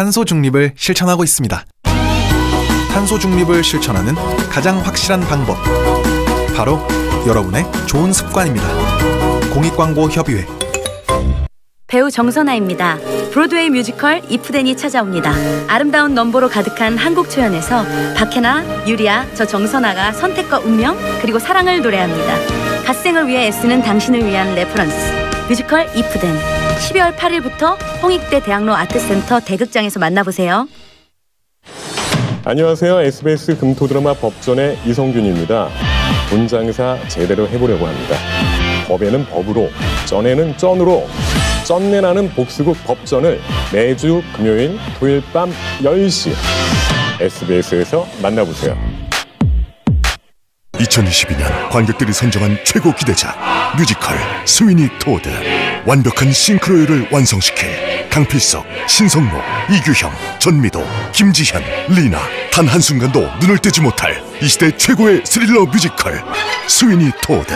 탄소 중립을 실천하고 있습니다. 탄소 중립을 실천하는 가장 확실한 방법, 바로 여러분의 좋은 습관입니다. 공익광고협의회. 배우 정선아입니다. 브로드웨이 뮤지컬 이프덴이 찾아옵니다. 아름다운 넘버로 가득한 한국 초연에서 박해나, 유리아, 저 정선아가 선택과 운명, 그리고 사랑을 노래합니다. 갓생을 위해 애쓰는 당신을 위한 레퍼런스. 뮤지컬 이프덴. 12월 8일부터 홍익대 대학로 아트센터 대극장에서 만나보세요. 안녕하세요. SBS 금토드라마 법전의 이성균입니다. 문장사 제대로 해보려고 합니다. 법에는 법으로, 쩐에는 쩐으로, 쩐내나는 복수극 법전을 매주 금요일, 토요일 밤 10시 SBS에서 만나보세요. 2022년 관객들이 선정한 최고 기대작 뮤지컬 스위니 토드. 완벽한 싱크로율을 완성시킬 강필석, 신성로, 이규형, 전미도, 김지현, 리나. 단 한순간도 눈을 떼지 못할 이 시대 최고의 스릴러 뮤지컬 스위니 토드.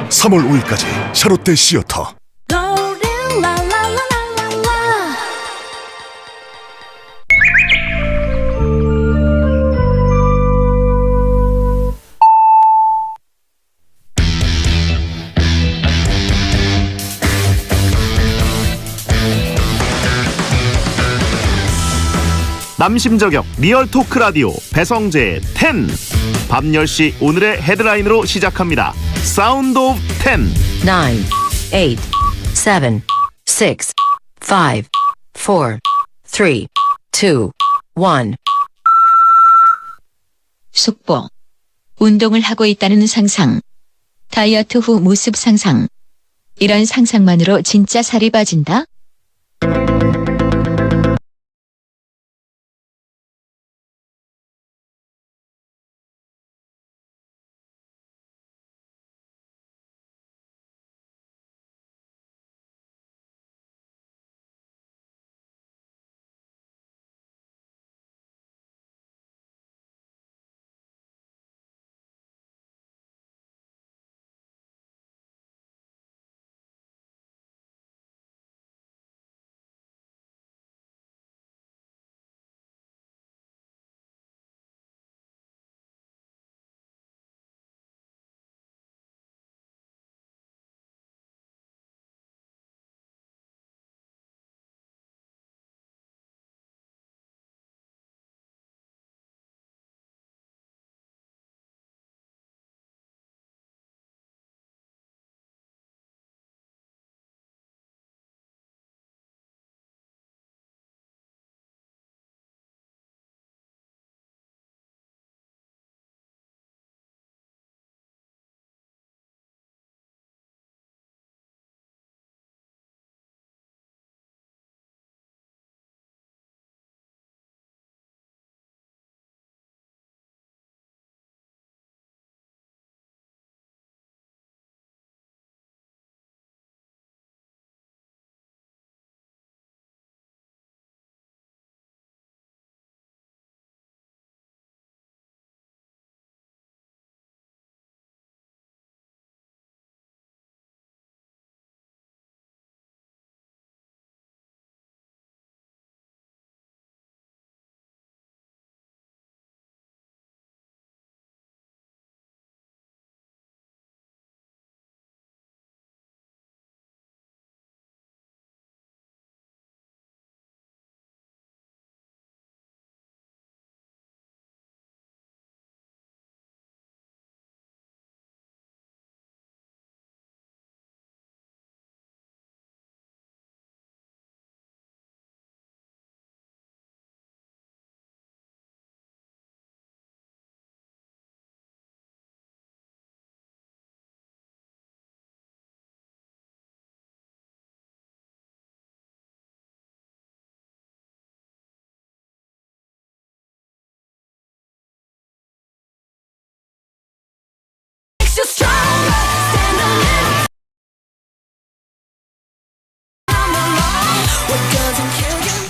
3월 5일까지 샤롯데 시어터. 남심저격 리얼 토크 라디오 배성재의 10. 밤 10시 오늘의 헤드라인으로 시작합니다. 사운드 오브 10. 9, 8, 7, 6, 5, 4, 3, 2, 1. 속보. 운동을 하고 있다는 상상. 다이어트 후 모습 상상. 이런 상상만으로 진짜 살이 빠진다?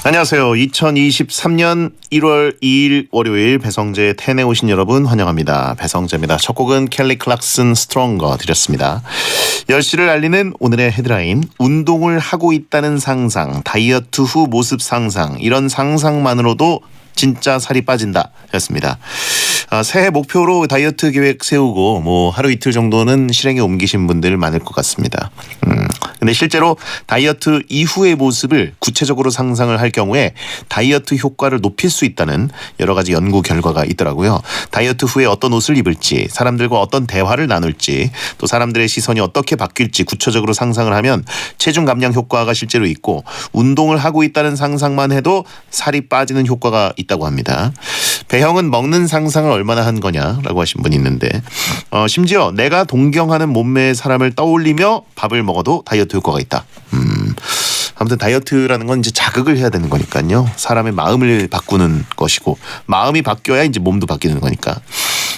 안녕하세요. 2023년 1월 2일 월요일 배성재 텐에 오신 여러분 환영합니다. 배성재입니다. 첫 곡은 켈리 클락슨 스트롱거 드렸습니다. 10시를 알리는 오늘의 헤드라인, 운동을 하고 있다는 상상, 다이어트 후 모습 상상, 이런 상상만으로도 진짜 살이 빠진다 였습니다. 새해 목표로 다이어트 계획 세우고 뭐 하루 이틀 정도는 실행에 옮기신 분들 많을 것 같습니다. 근데 실제로 다이어트 이후의 모습을 구체적으로 상상을 할 경우에 다이어트 효과를 높일 수 있다는 여러 가지 연구 결과가 있더라고요. 다이어트 후에 어떤 옷을 입을지, 사람들과 어떤 대화를 나눌지, 또 사람들의 시선이 어떻게 바뀔지 구체적으로 상상을 하면 체중 감량 효과가 실제로 있고, 운동을 하고 있다는 상상만 해도 살이 빠지는 효과가 있다고 합니다. 배형은 먹는 상상을 얼마나 한 거냐라고 하신 분이 있는데, 심지어 내가 동경하는 몸매의 사람을 떠올리며 밥을 먹어도 다이어트 효과가 있다. 아무튼 다이어트라는 건 이제 자극을 해야 되는 거니까요. 사람의 마음을 바꾸는 것이고, 마음이 바뀌어야 이제 몸도 바뀌는 거니까.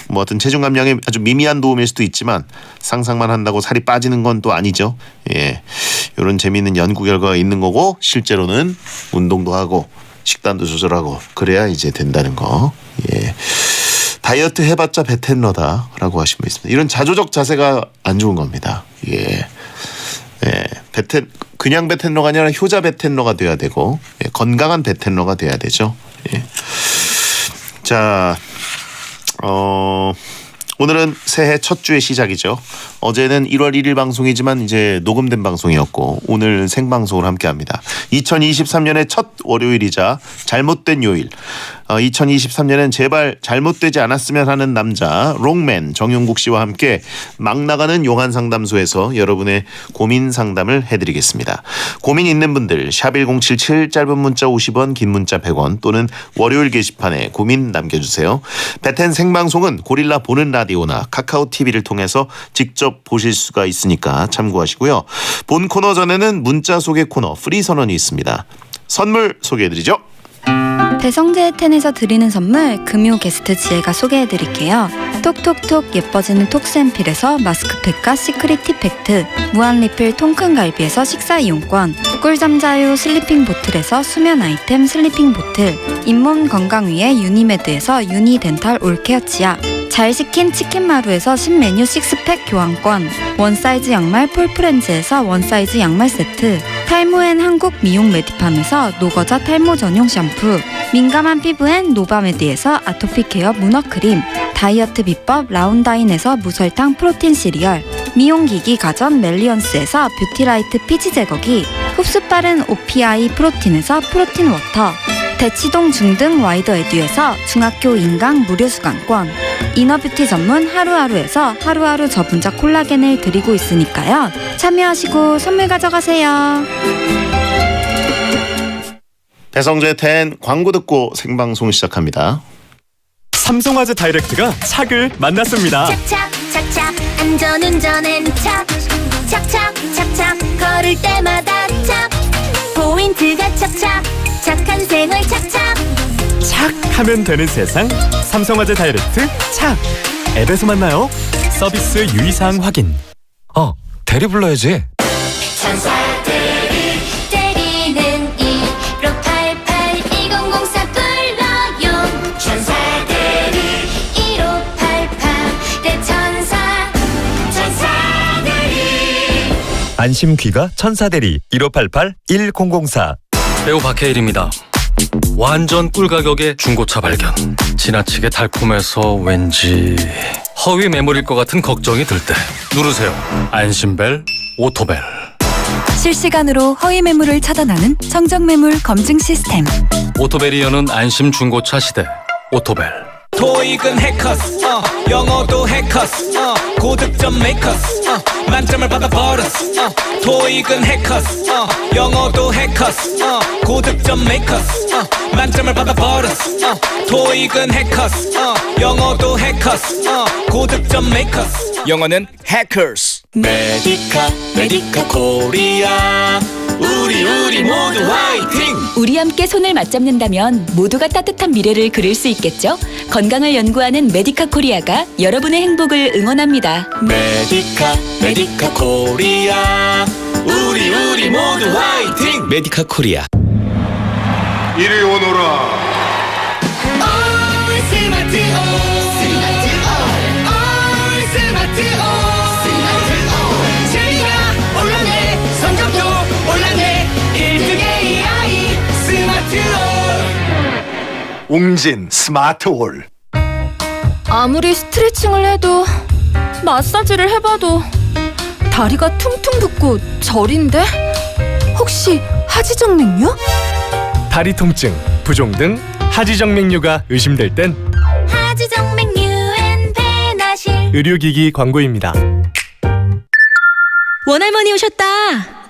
뭐 어떤 체중 감량에 아주 미미한 도움일 수도 있지만 상상만 한다고 살이 빠지는 건 또 아니죠. 예, 이런 재미있는 연구 결과가 있는 거고, 실제로는 운동도 하고 식단도 조절하고 그래야 이제 된다는 거. 예. 다이어트 해봤자 배텐러다라고 하신 분 있습니다. 이런 자조적 자세가 안 좋은 겁니다. 예. 예. 그냥 배텐러가 아니라 효자 배텐러가 돼야 되고, 예. 건강한 배텐러가 돼야 되죠. 예. 자, 오늘은 새해 첫 주의 시작이죠. 어제는 1월 1일 방송이지만 이제 녹음된 방송이었고, 오늘 생방송을 함께합니다. 2023년의 첫 월요일이자 잘못된 요일. 2023년엔 제발 잘못되지 않았으면 하는 남자 롱맨 정용국 씨와 함께 막 나가는 용한 상담소에서 여러분의 고민 상담을 해드리겠습니다. 고민 있는 분들 샵 1077, 짧은 문자 50원, 긴 문자 100원, 또는 월요일 게시판에 고민 남겨주세요. 배텐 생방송은 고릴라 보는 라디오나 카카오 TV를 통해서 직접 보실 수가 있으니까 참고하시고요. 본 코너 전에는 문자 소개 코너 프리 선언이 있습니다. 선물 소개해드리죠. 배성재 텐에서 드리는 선물, 금요 게스트 지혜가 소개해드릴게요. 톡톡톡 예뻐지는 톡스앤필에서 마스크팩과 시크릿 티팩트, 무한 리필 통큰 갈비에서 식사 이용권, 꿀잠 자유 슬리핑 보틀에서 수면 아이템 슬리핑 보틀, 잇몸 건강 위에 유니메드에서 유니덴탈 올케어 치약, 잘 식힌 치킨 마루에서 신메뉴 식스팩 교환권, 원사이즈 양말 폴프렌즈에서 원사이즈 양말 세트, 탈모엔 한국 미용 메디팜에서 노거자 탈모 전용 샴푸, 민감한 피부엔 노바메디에서 아토피 케어 문어크림, 다이어트 비법 라운다인에서 무설탕 프로틴 시리얼, 미용기기 가전 멜리언스에서 뷰티라이트 피지 제거기, 흡수 빠른 OPI 프로틴에서 프로틴 워터, 대치동 중등 와이더 에듀에서 중학교 인강 무료 수강권, 이너뷰티 전문 하루하루에서 하루하루 저분자 콜라겐을 드리고 있으니까요. 참여하시고 선물 가져가세요. 배성재 텐 광고 듣고 생방송 시작합니다. 삼성화재 다이렉트가 착을 만났습니다. 착착 착착 안전운전엔 착 착착 착착 걸을 때마다 착 포인트가 착착 착한 생활 착착 착 하면 되는 세상, 삼성화재 다이렉트 착. 앱에서 만나요. 서비스 유의사항 확인. 대리 불러야지. 천사들이 때리는 1588 2004 불러요. 천사들이 1588 대천사 천사들이. 안심 귀가 천사대리 1588 1004. 배우 박해일입니다. 완전 꿀 가격의 중고차 발견. 지나치게 달콤해서 왠지 허위 매물일 것 같은 걱정이 들 때 누르세요. 안심벨 오토벨. 실시간으로 허위 매물을 차단하는 청정 매물 검증 시스템. 오토벨이 여는 안심 중고차 시대. 오토벨. 토익은 해커스, 영어도 해커스, 고득점 메이커스, 만점을 받아 버렸어. 토익은 해커스, 영어도 해커스, 고득점 메이커스, 만점을 받아 버렸어. 토익은 해커스, 영어도 해커스, 고득점 메이커스. 영어는 해커스. 메디카 코리아. 우리 모두 화이팅! 우리 함께 손을 맞잡는다면 모두가 따뜻한 미래를 그릴 수 있겠죠? 건강을 연구하는 메디카 코리아가 여러분의 행복을 응원합니다. 메디카 코리아. 우리 모두 화이팅! 메디카 코리아. 이리 오너라. 웅진 스마트홀. 아무리 스트레칭을 해도 마사지를 해봐도 다리가 퉁퉁 붓고 저린데? 혹시 하지정맥류? 다리 통증, 부종 등 하지정맥류가 의심될 땐 하지정맥류엔 배나실. 의료기기 광고입니다. 원할머니 오셨다.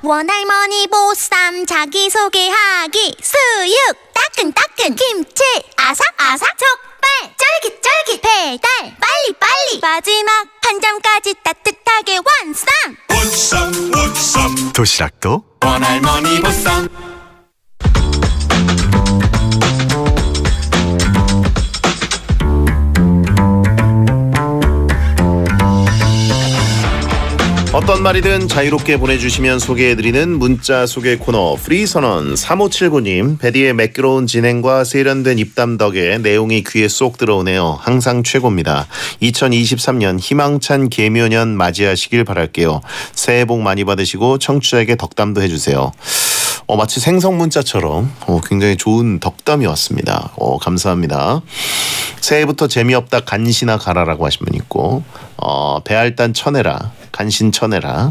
원할머니 보쌈 자기소개하기. 수육 따끈따끈, 김치 아삭아삭, 족발 쫄깃쫄깃, 배달 빨리빨리, 마지막 한 점까지 따뜻하게 완성. 도시락도 원할머니 보쌈. 어떤 말이든 자유롭게 보내주시면 소개해드리는 문자 소개 코너 프리선언. 3579님, 베디의 매끄러운 진행과 세련된 입담 덕에 내용이 귀에 쏙 들어오네요. 항상 최고입니다. 2023년 희망찬 개묘년 맞이하시길 바랄게요. 새해 복 많이 받으시고 청취자에게 덕담도 해주세요. 마치 생성 문자처럼 굉장히 좋은 덕담이 왔습니다. 감사합니다. 새해부터 재미없다 간신아 가라라고 하신 분 있고, 배알단 쳐내라, 간신 쳐내라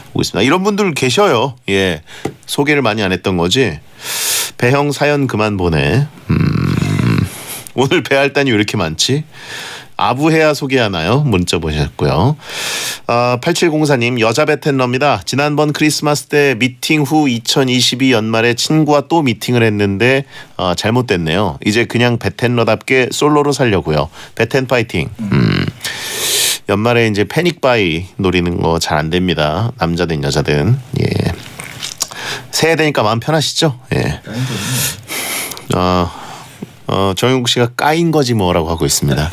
보고 있습니다. 이런 분들 계셔요. 예, 소개를 많이 안 했던 거지. 배형 사연 그만 보내. 오늘 배알단이 왜 이렇게 많지? 아부해야 소개하나요? 문자 보셨고요. 8704님, 여자 베텐러입니다. 지난번 크리스마스 때 미팅 후 2022 연말에 친구와 또 미팅을 했는데 잘못됐네요. 이제 그냥 베텐러답게 솔로로 살려고요. 베텐 파이팅. 연말에 이제 패닉바이 노리는 거 잘 안 됩니다. 남자든 여자든. 예. 새해 되니까 마음 편하시죠? 예. 정용국 씨가 까인 거지 뭐라고 하고 있습니다.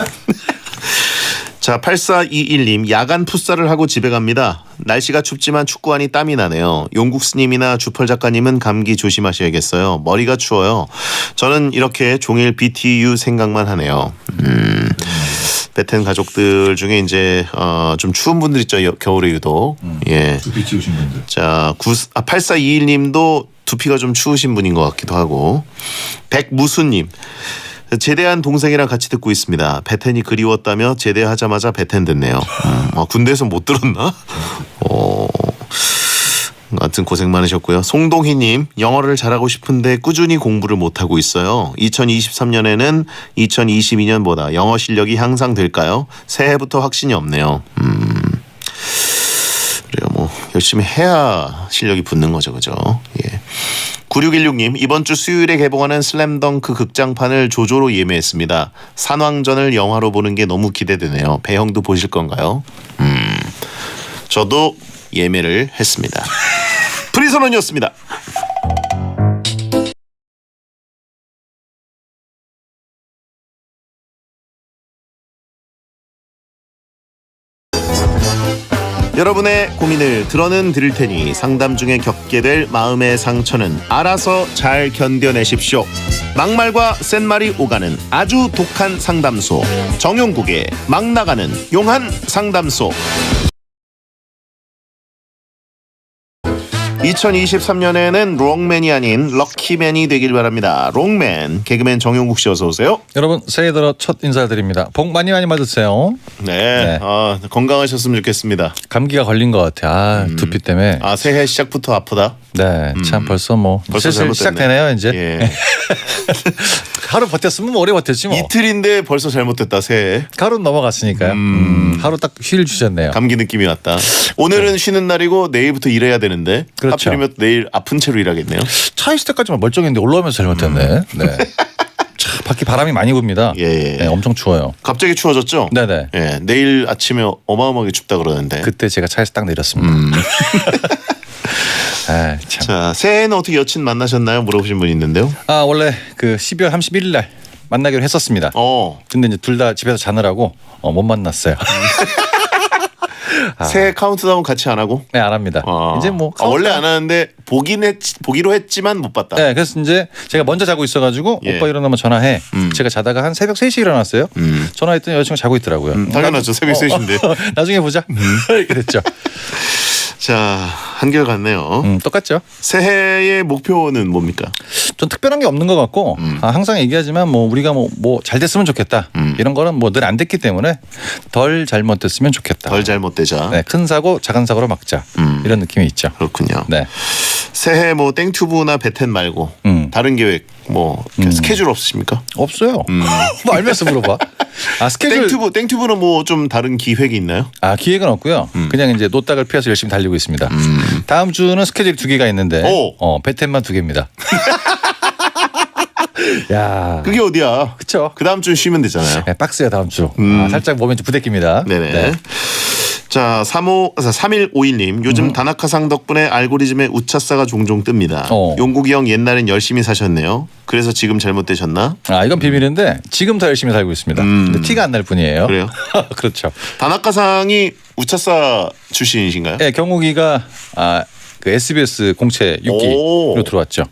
자, 8421님, 야간 풋살을 하고 집에 갑니다. 날씨가 춥지만 축구하니 땀이 나네요. 용국 스님이나 주펄 작가님은 감기 조심하셔야겠어요. 머리가 추워요. 저는 이렇게 종일 BTU 생각만 하네요. 베텐 가족들 중에 이제 좀 추운 분들 있죠. 겨울에 유독. 예. 두피 치우신 분들. 자, 8421님도 두피가 좀 추우신 분인 것 같기도 하고. 백무수님, 제대한 동생이랑 같이 듣고 있습니다. 베텐이 그리웠다며 제대하자마자 베텐 듣네요. 군대에서 못 들었나? 하여튼 고생 많으셨고요. 송동희님, 영어를 잘하고 싶은데 꾸준히 공부를 못하고 있어요. 2023년에는 2022년보다 영어 실력이 향상될까요? 새해부터 확신이 없네요. 그래요. 뭐 열심히 해야 실력이 붙는 거죠. 그죠? 예. 9616님, 이번 주 수요일에 개봉하는 슬램덩크 극장판을 조조로 예매했습니다. 산왕전을 영화로 보는 게 너무 기대되네요. 배형도 보실 건가요? 저도 예매를 했습니다. 프리선언이었습니다. 여러분의 고민을 들어는 드릴 테니 상담 중에 겪게 될 마음의 상처는 알아서 잘 견뎌내십시오. 막말과 센말이 오가는 아주 독한 상담소, 정용국의 막 나가는 용한 상담소. 2023년에는 롱맨이 아닌 럭키맨이 되길 바랍니다. 롱맨, 개그맨 정용국 씨 어서 오세요. 여러분 새해 들어 첫 인사드립니다. 복 많이 받으세요. 네. 건강하셨으면 좋겠습니다. 감기가 걸린 것 같아요. 두피 때문에. 새해 시작부터 아프다. 네, 참 벌써 벌써 슬슬 시작되네요 이제. 예. 하루 버텼으면 오래 버텼지 뭐. 이틀인데 벌써 잘못됐다 새해. 하루 넘어갔으니까요. 하루 딱 휴일 주셨네요. 감기 느낌이 왔다. 오늘은 쉬는 날이고 내일부터 일해야 되는데. 그렇죠. 하필이면 내일 아픈 채로 일하겠네요. 차 있을 때까지만 멀쩡했는데 올라오면서 잘못했네. 네. 차, 밖에 바람이 많이 붑니다. 예. 네, 엄청 추워요. 갑자기 추워졌죠? 네네. 예, 내일 아침에 어마어마하게 춥다 그러는데. 그때 제가 차에서 딱 내렸습니다. 아, 참. 자, 새해에는 어떻게 여친 만나셨나요? 물어보신 분 있는데요. 원래 그 12월 31일 날 만나기로 했었습니다. 근데 이제 둘 다 집에서 자느라고 못 만났어요. 새해 카운트다운 같이 안 하고? 네, 안 합니다. 이제 뭐 원래 안 하는데 보기로 했지만 못 봤다. 네, 그래서 이제 제가 먼저 자고 있어가지고 예. 오빠 일어나면 전화해. 제가 자다가 한 새벽 3시에 일어났어요. 전화했더니 여자친구가 자고 있더라고요. 당연하죠. 새벽 3시인데. 나중에 보자. 이렇게 됐죠. 자, 한결같네요. 똑같죠. 새해의 목표는 뭡니까? 좀 특별한 게 없는 것 같고 항상 얘기하지만 뭐 우리가 뭐 잘 됐으면 좋겠다. 이런 거는 뭐 늘 안 됐기 때문에 덜 잘못됐으면 좋겠다. 덜 잘못되자. 네, 큰 사고 작은 사고로 막자. 이런 느낌이 있죠. 그렇군요. 네. 새해 뭐 땡튜브나 베텐 말고 다른 계획 뭐 스케줄 없으십니까? 없어요. 뭐 알면서 물어봐. 아, 스케줄 땡튜브는 뭐 좀 다른 기획이 있나요? 아, 기획은 없고요. 그냥 이제 노딱을 피워서 열심히 달리고 있습니다. 다음 주는 스케줄이 2개가 있는데 베텐만 2개입니다. 야, 그게 어디야? 그쵸. 그 다음 주 쉬면 되잖아요. 네, 박스야 다음 주. 살짝 몸에 좀 부대낍니다. 네네. 네. 자, 3151님. 요즘 다나카상 덕분에 알고리즘에 우차사가 종종 뜹니다. 용국이 형 옛날엔 열심히 사셨네요. 그래서 지금 잘못되셨나? 아, 이건 비밀인데 지금 더 열심히 살고 있습니다. 근데 티가 안 날 뿐이에요. 그래요? 그렇죠. 다나카상이 우차사 출신이신가요? 네, 경욱이가 그 SBS 공채 6기로 들어왔죠.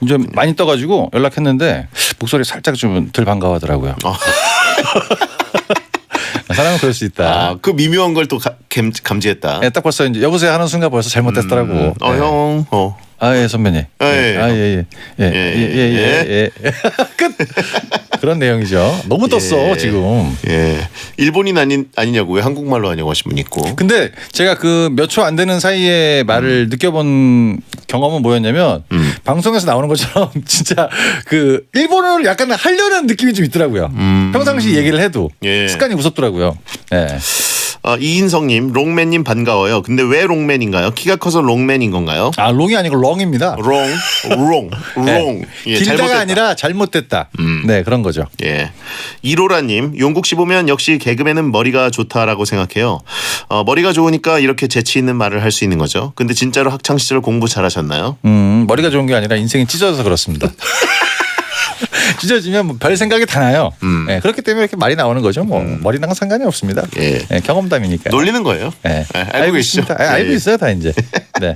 좀 많이 떠가지고 연락했는데 목소리 살짝 좀 덜 반가워하더라고요. 사람은 그럴 수 있다. 아, 그 미묘한 걸 또 감지했다. 네, 딱 벌써 이제 여보세요 하는 순간 벌써 잘못됐더라고. 네. 형. 아, 예, 선배님. 예. 끝. 그런 내용이죠. 너무 떴어, 지금. 예. 일본인 아니냐고 왜 한국말로 하냐고 하신 분 있고. 근데 제가 그 몇 초 안 되는 사이에 말을 느껴본 경험은 뭐였냐면 방송에서 나오는 것처럼 진짜 그 일본어를 약간 하려는 느낌이 좀 있더라고요. 평상시 얘기를 해도 습관이 무섭더라고요. 네. 이인성님, 롱맨님 반가워요. 근데 왜 롱맨인가요? 키가 커서 롱맨인 건가요? 아, 롱이 아니고 롱입니다. 롱. 네. 예, 길다가 잘못됐다. 아니라 잘못됐다. 네, 그런 거죠. 예. 이로라님, 용국 씨 보면 역시 개그맨은 머리가 좋다라고 생각해요. 머리가 좋으니까 이렇게 재치 있는 말을 할 수 있는 거죠. 근데 진짜로 학창 시절 공부 잘하셨나요? 머리가 좋은 게 아니라 인생이 찢어져서 그렇습니다. 찢어지면 뭐 별 생각이 다 나요. 네, 그렇기 때문에 이렇게 말이 나오는 거죠. 뭐 머리랑은 상관이 없습니다. 예. 네, 경험담이니까. 놀리는 거예요. 네. 알고 계시죠? 알고 있어요, 다 이제. 네.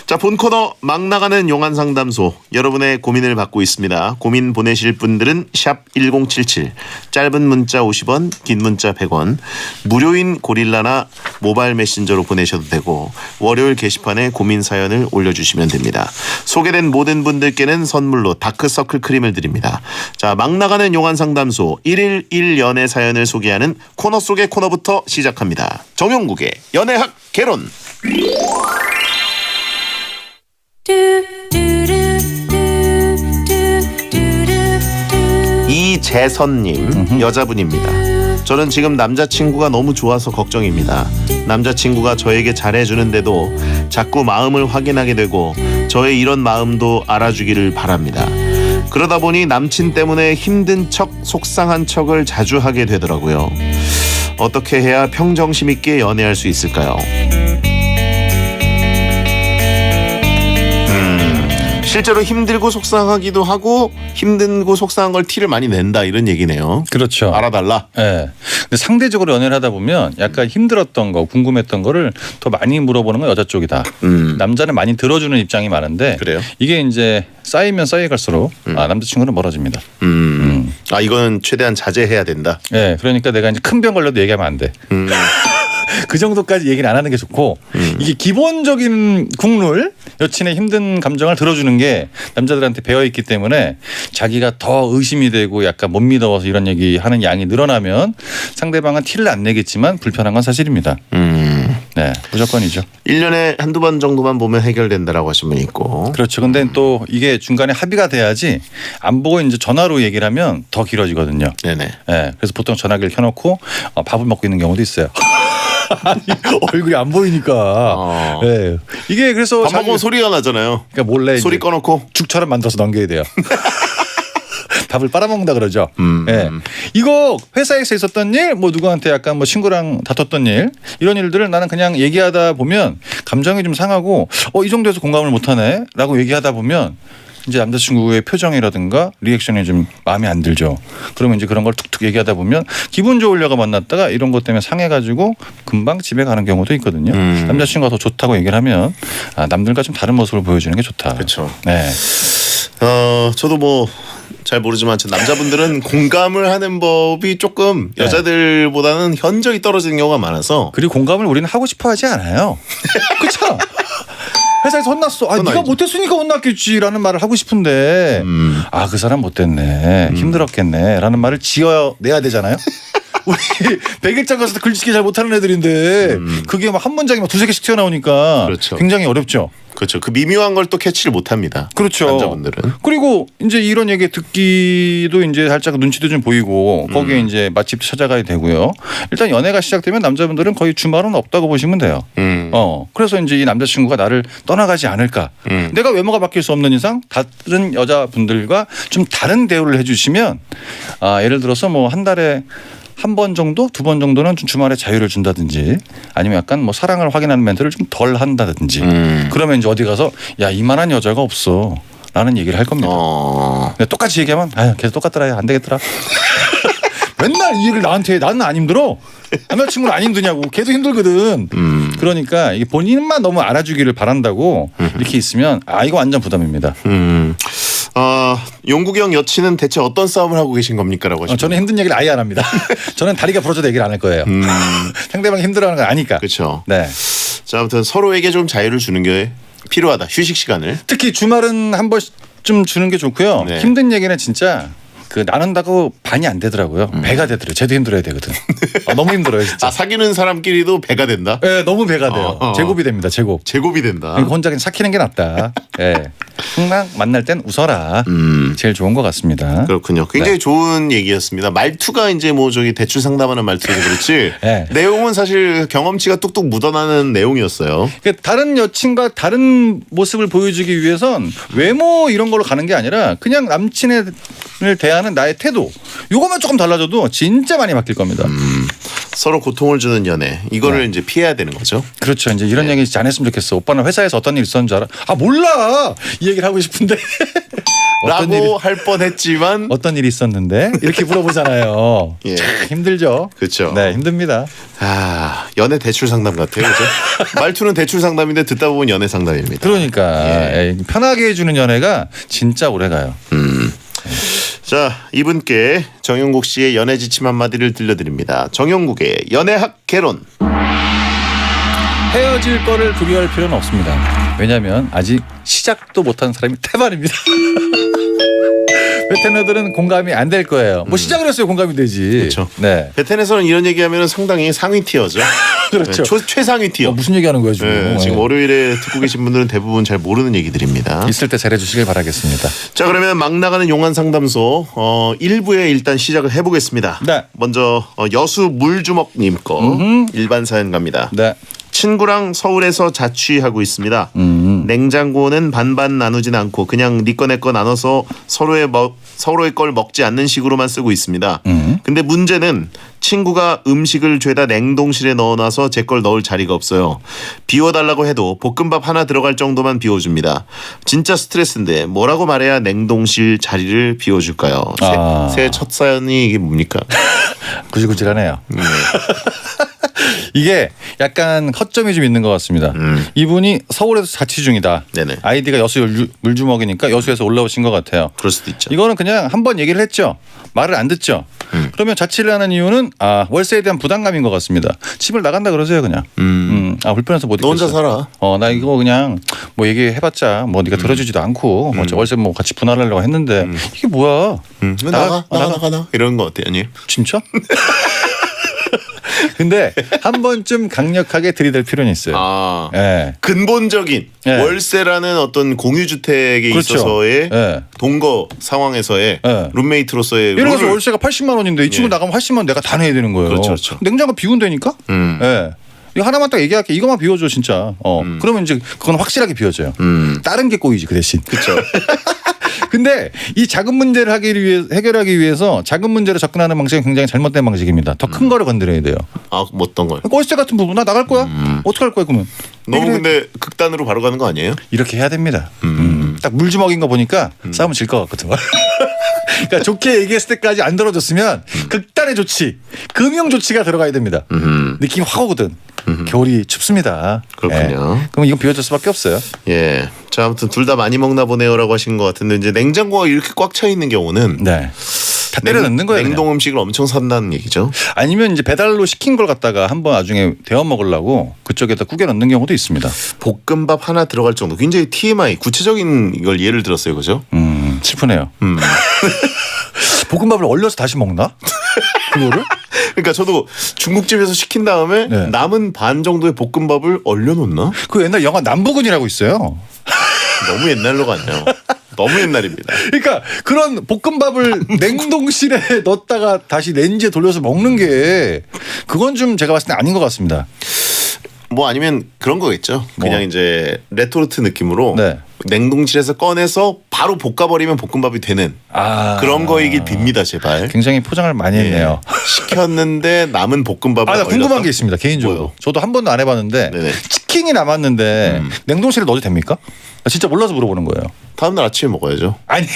자, 본 코너 막 나가는 용한 상담소. 여러분의 고민을 받고 있습니다. 고민 보내실 분들은 샵 1077, 짧은 문자 50원, 긴 문자 100원, 무료인 고릴라나 모바일 메신저로 보내셔도 되고 월요일 게시판에 고민 사연을 올려주시면 됩니다. 소개된 모든 분들께는 선물로 다크서클 크림을 드립니다. 자, 막 나가는 용한 상담소 1일 1연애 사연을 소개하는 코너 속의 코너부터 시작합니다. 정용국의 연애학 개론. 이재선님, 여자분입니다. 저는 지금 남자친구가 너무 좋아서 걱정입니다. 남자친구가 저에게 잘해주는데도 자꾸 마음을 확인하게 되고 저의 이런 마음도 알아주기를 바랍니다. 그러다 보니 남친 때문에 힘든 척, 속상한 척을 자주 하게 되더라고요. 어떻게 해야 평정심 있게 연애할 수 있을까요? 실제로 힘들고 속상하기도 하고 힘든고 속상한 걸 티를 많이 낸다 이런 얘기네요. 그렇죠. 알아달라. 네. 근데 상대적으로 연애를 하다 보면 약간 힘들었던 거, 궁금했던 거를 더 많이 물어보는 건 여자 쪽이다. 남자는 많이 들어주는 입장이 많은데 그래요? 이게 이제 쌓이면 쌓여갈수록 남자친구는 멀어집니다. 아, 이거는 최대한 자제해야 된다. 네, 그러니까 내가 이제 큰 병 걸려도 얘기하면 안 돼. 그 정도까지 얘기를 안 하는 게 좋고 이게 기본적인 국룰 여친의 힘든 감정을 들어주는 게 남자들한테 배어있기 때문에 자기가 더 의심이 되고 약간 못 믿어서 이런 얘기하는 양이 늘어나면 상대방은 티를 안 내겠지만 불편한 건 사실입니다. 네, 무조건이죠. 1년에 한두 번 정도만 보면 해결된다라고 하신 분이 있고. 그렇죠. 근데 또 이게 중간에 합의가 돼야지 안 보고 이제 전화로 얘기를 하면 더 길어지거든요. 네네. 네, 그래서 보통 전화기를 켜놓고 밥을 먹고 있는 경우도 있어요. 아니, 얼굴이 안 보이니까. 네. 이게 그래서 밥 먹으면 소리가 나잖아요. 그러니까 몰래 소리 꺼놓고 죽처럼 만들어서 넘겨야 돼요. 밥을 빨아먹는다 그러죠. 네. 이거 회사에서 있었던 일, 뭐 누구한테 약간 뭐 친구랑 다퉜던 일, 이런 일들을 나는 그냥 얘기하다 보면 감정이 좀 상하고 이 정도에서 공감을 못하네라고 얘기하다 보면 이제 남자친구의 표정이라든가 리액션이 좀 마음에 안 들죠. 그러면 이제 그런 걸 툭툭 얘기하다 보면 기분 좋으려고 만났다가 이런 것 때문에 상해가지고 금방 집에 가는 경우도 있거든요. 남자친구가 더 좋다고 얘기를 하면 남들과 좀 다른 모습을 보여주는 게 좋다. 그렇죠. 네. 저도 뭐 잘 모르지만 남자분들은 공감을 하는 법이 조금 여자들보다는 현저히 떨어지는 경우가 많아서. 그리고 공감을 우리는 하고 싶어 하지 않아요. 그렇죠? 회사에서 혼났어. 네가 못했으니까 혼났겠지라는 말을 하고 싶은데 그 사람 못됐네. 힘들었겠네. 라는 말을 지어내야 되잖아요. 우리 100일장 가서도 글짓기 잘 못하는 애들인데 그게 막 한 문장이 막 두세 개씩 튀어나오니까 그렇죠. 굉장히 어렵죠. 그렇죠. 그 미묘한 걸 또 캐치를 못합니다. 그렇죠. 남자분들은. 그리고 이제 이런 얘기 듣기도 이제 살짝 눈치도 좀 보이고 거기에 이제 맛집 찾아가야 되고요. 일단 연애가 시작되면 남자분들은 거의 주말은 없다고 보시면 돼요. 그래서 이제 이 남자친구가 나를 떠나가지 않을까. 내가 외모가 바뀔 수 없는 이상 다른 여자분들과 좀 다른 대우를 해주시면 예를 들어서 뭐 한 달에 한 번 정도, 두 번 정도는 좀 주말에 자유를 준다든지 아니면 약간 뭐 사랑을 확인하는 멘트를 좀 덜 한다든지 그러면 이제 어디 가서 야 이만한 여자가 없어 라는 얘기를 할 겁니다. 근데 똑같이 얘기하면 걔도 똑같더라. 안 되겠더라. 맨날 이 얘기를 나한테 해. 나는 안 힘들어. 남자친구는 안 힘드냐고. 걔도 힘들거든. 그러니까 이게 본인만 너무 알아주기를 바란다고 이렇게 있으면 이거 완전 부담입니다. 용국이 형 여친은 대체 어떤 싸움을 하고 계신 겁니까? 라고 저는 힘든 얘기를 아예 안 합니다. 저는 다리가 부러져도 얘기를 안 할 거예요. 상대방이 힘들어하는 걸 아니까. 그렇죠. 네. 자, 아무튼 서로에게 좀 자유를 주는 게 필요하다. 휴식 시간을. 특히 주말은 한 번쯤 주는 게 좋고요. 네. 힘든 얘기는 진짜 나눈다고 반이 안 되더라고요. 배가 되더라고요. 쟤도 힘들어야 되거든. 너무 힘들어요 진짜. 사귀는 사람끼리도 배가 된다? 네, 너무 배가 돼요. 제곱이 됩니다. 제곱이 된다. 그러니까 혼자 그냥 삭히는 게 낫다. 네. 항상 만날 땐 웃어라. 제일 좋은 것 같습니다. 그렇군요. 굉장히 좋은 얘기였습니다. 말투가 이제 뭐 저기 대출 상담하는 말투라서 그렇지. 네. 내용은 사실 경험치가 뚝뚝 묻어나는 내용이었어요. 그러니까 다른 여친과 다른 모습을 보여주기 위해선 외모 이런 걸로 가는 게 아니라 그냥 남친을 대하는 나의 태도 요것만 조금 달라져도 진짜 많이 바뀔 겁니다. 서로 고통을 주는 연애 이거를 이제 피해야 되는 거죠. 그렇죠. 이제 이런 얘기 안 했으면 좋겠어. 오빠는 회사에서 어떤 일 있었는 줄 알아? 몰라. 이 얘기를 하고 싶은데 라고 할 뻔했지만 어떤 일이 있었는데 이렇게 물어보잖아요. 참 힘들죠. 그렇죠. 네, 힘듭니다. 연애 대출 상담 같아요. 그렇죠? 말투는 대출 상담인데 듣다 보면 연애 상담입니다. 그러니까 편하게 해주는 연애가 진짜 오래가요. 자, 이분께 정용국 씨의 연애 지침 한마디를 들려드립니다. 정용국의 연애학 개론. 헤어질 거를 두려워할 필요는 없습니다. 왜냐하면 아직 시작도 못한 사람이 태반입니다. 베테너들은 공감이 안 될 거예요. 뭐 시작을 했어요. 공감이 되지. 그렇죠. 네. 베텐에서는 이런 얘기하면 상당히 상위 티어죠. 그렇죠. 네, 최상위 티어. 무슨 얘기하는 거예요 지금? 네, 지금 월요일에 듣고 계신 분들은 대부분 잘 모르는 얘기들입니다. 있을 때 잘해주시길 바라겠습니다. 자, 그러면 막 나가는 용한 상담소 1부에 일단 시작을 해보겠습니다. 네. 먼저 여수 물주먹님 거 일반 사연 갑니다. 네. 친구랑 서울에서 자취하고 있습니다. 냉장고는 반반 나누진 않고 그냥 네 거 내 거 나눠서 서로의 걸 먹지 않는 식으로만 쓰고 있습니다. 근데 문제는 친구가 음식을 죄다 냉동실에 넣어놔서 제 걸 넣을 자리가 없어요. 비워달라고 해도 볶음밥 하나 들어갈 정도만 비워줍니다. 진짜 스트레스인데 뭐라고 말해야 냉동실 자리를 비워줄까요? 새해 첫 사연이 이게 뭡니까? 구질구질하네요. 이게 약간 허점이 좀 있는 것 같습니다. 이분이 서울에서 자취 중이다. 네네. 아이디가 여수 물주먹이니까 여수에서 올라오신 것 같아요. 그럴 수도 있죠. 이거는 그냥 한번 얘기를 했죠. 말을 안 듣죠. 그러면 자취를 하는 이유는 월세에 대한 부담감인 것 같습니다. 집을 나간다 그러세요 그냥. 불편해서 못 있겠어. 너 혼자 살아. 나 이거 그냥 뭐 얘기해봤자 뭐 네가 들어주지도 않고 월세 뭐 같이 분할하려고 했는데 이게 뭐야? 나가 이런 거 어때요, 아니? 진짜? 근데 한 번쯤 강력하게 들이댈 필요는 있어요. 네. 근본적인 월세라는 어떤 공유주택에 그렇죠. 있어서의 동거 상황에서의 룸메이트로서의 예를 들어서 월세가 80만 원인데 이 친구 나가면 80만 원 내가 다 내야 되는 거예요. 그렇죠. 냉장고 비운다니까? 이거 하나만 딱 얘기할게. 이거만 비워줘 진짜. 그러면 이제 그건 확실하게 비워져요. 다른 게 꼬이지 그 대신. 그렇죠. 근데 이 작은 문제를 해결하기 위해서 작은 문제로 접근하는 방식은 굉장히 잘못된 방식입니다. 더 큰 거를 건드려야 돼요. 뭐 어떤 거요? 월세 같은 부분 나 나갈 거야. 어떡할 거야 그러면? 너무 이래- 근데 극단으로 바로 가는 거 아니에요? 이렇게 해야 됩니다. 딱 물주먹인 거 보니까 싸우면 질 것 같거든. 그러니까 좋게 얘기했을 때까지 안 들어줬으면 극단의 조치, 금융 조치가 들어가야 됩니다. 느낌 확 오거든. 겨울이 춥습니다. 그렇군요. 예. 그럼 이건 비워줄 수밖에 없어요. 예. 자, 아무튼 둘 다 많이 먹나 보네요라고 하신 것 같은데 이제 냉장고가 이렇게 꽉 차 있는 경우는 네. 다 때려 넣는 거예요. 냉동 그냥. 음식을 엄청 산다는 얘기죠. 아니면 이제 배달로 시킨 걸 갖다가 한번 나중에 데워 먹으려고 그쪽에다 구겨 넣는 경우도 있습니다. 볶음밥 하나 들어갈 정도. 굉장히 TMI 구체적인 걸 예를 들었어요, 그죠? 슬프네요. 볶음밥을 얼려서 다시 먹나? 그거를? 그러니까 저도 중국집에서 시킨 다음에 네. 남은 반 정도의 볶음밥을 얼려놓나? 그 옛날 영화 남부군이라고 있어요. 너무 옛날로 갔네요. 너무 옛날입니다. 그러니까 그런 볶음밥을 냉동실에 넣었다가 다시 렌즈에 돌려서 먹는 게 그건 좀 제가 봤을 때 아닌 것 같습니다. 뭐 아니면 그런 거겠죠. 그냥 뭐. 이제 레토르트 느낌으로 네. 냉동실에서 꺼내서 바로 볶아버리면 볶음밥이 되는 그런 거이길 빕니다, 제발. 굉장히 포장을 많이 했네요. 시켰는데 남은 볶음밥을 나 궁금한 얼렸다? 게 있습니다. 개인적으로. 뭐요? 저도 한 번도 안 해봤는데 네네. 치킨이 남았는데 냉동실에 넣어도 됩니까? 나 진짜 몰라서 물어보는 거예요. 다음날 아침에 먹어야죠. 아니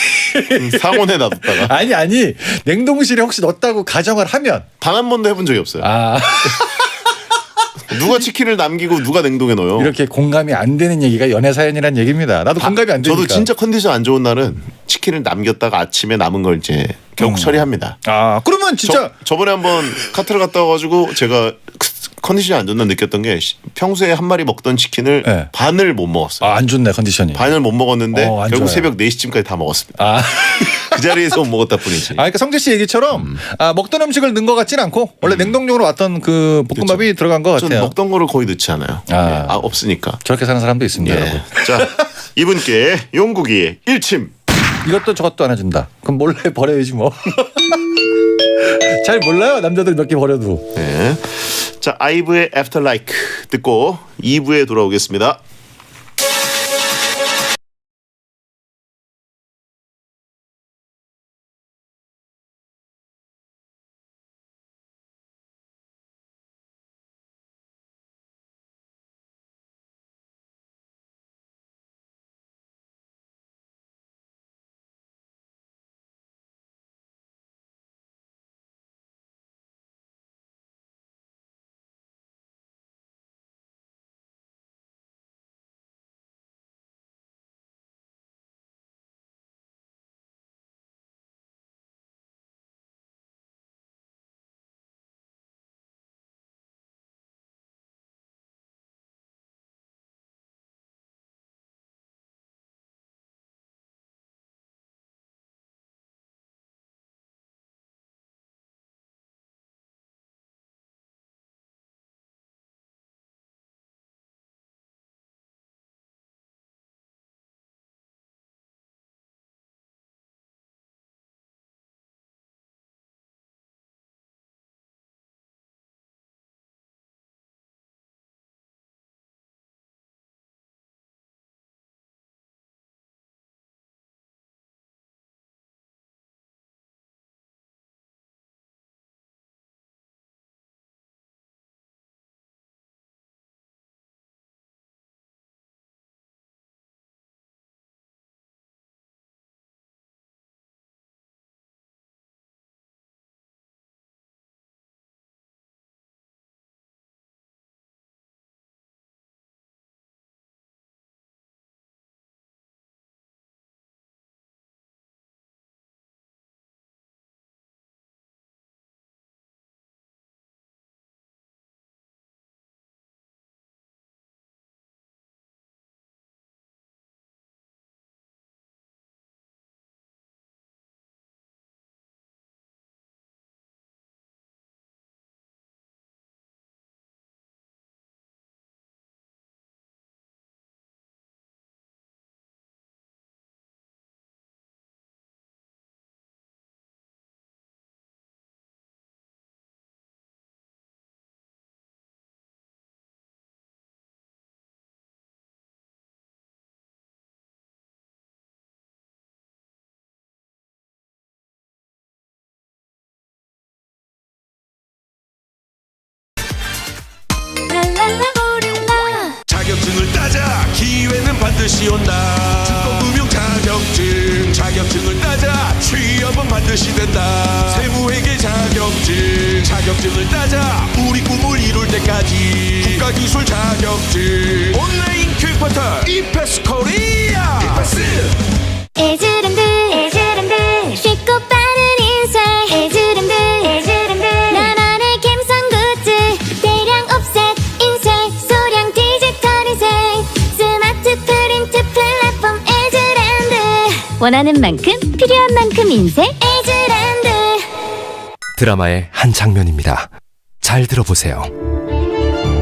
상온에 놔뒀다가 아니 냉동실에 혹시 넣었다고 가정을 하면 단 한 번도 해본 적이 없어요. 아 누가 치킨을 남기고 누가 냉동에 넣어요? 이렇게 공감이 안 되는 얘기가 연애 사연이란 얘기입니다. 나도 공감이 안 되니까. 저도 진짜 컨디션 안 좋은 날은 치킨을 남겼다가 아침에 남은 걸 이제 결국 처리합니다. 아 그러면 진짜 저번에 한번 카트를 갔다 와가지고 제가 컨디션이 안 좋나 느꼈던 게 평소에 한 마리 먹던 치킨을 네. 반을 못 먹었어요. 안 좋네 컨디션이. 반을 못 먹었는데 안 결국 좋아요. 새벽 4시쯤까지 다 먹었습니다. 아. 그 자리에서 못 먹었다 뿐이지. 그러니까 성재 씨 얘기처럼 먹던 음식을 넣은 것 같진 않고 원래 냉동용으로 왔던 그 볶음밥이 들어간 것 전 같아요. 먹던 거를 거의 넣지 않아요. 없으니까. 저렇게 사는 사람도 있습니다, 여러분. 자, 이분께 용국이의 일침. 이것도 저것도 안 해준다. 그럼 몰래 버려야지 뭐. 잘 몰라요 남자들 몇 개 버려도. 네. 자, 아이브의 After Like 듣고 2부에 돌아오겠습니다. 랄랄라 우리 기회는 반드시 온다. 중고금융 자격증을 따자. 취업은 반드시 된다. 세무회계 자격증을 따자. 우리 꿈을 이룰 때까지 국가기술 자격증 온라인 교육 포털 이패스 코리아. 에즈랜드 쉽고 빠른 인생 에즈랜드 나만의 감성 굿즈 대량 옵셋 인쇄 소량 디지털 인생 스마트 프린트 플랫폼 에즈랜드 원하는 만큼 필요한 만큼 인쇄 에즈랜드. 드라마의 한 장면입니다. 잘 들어보세요.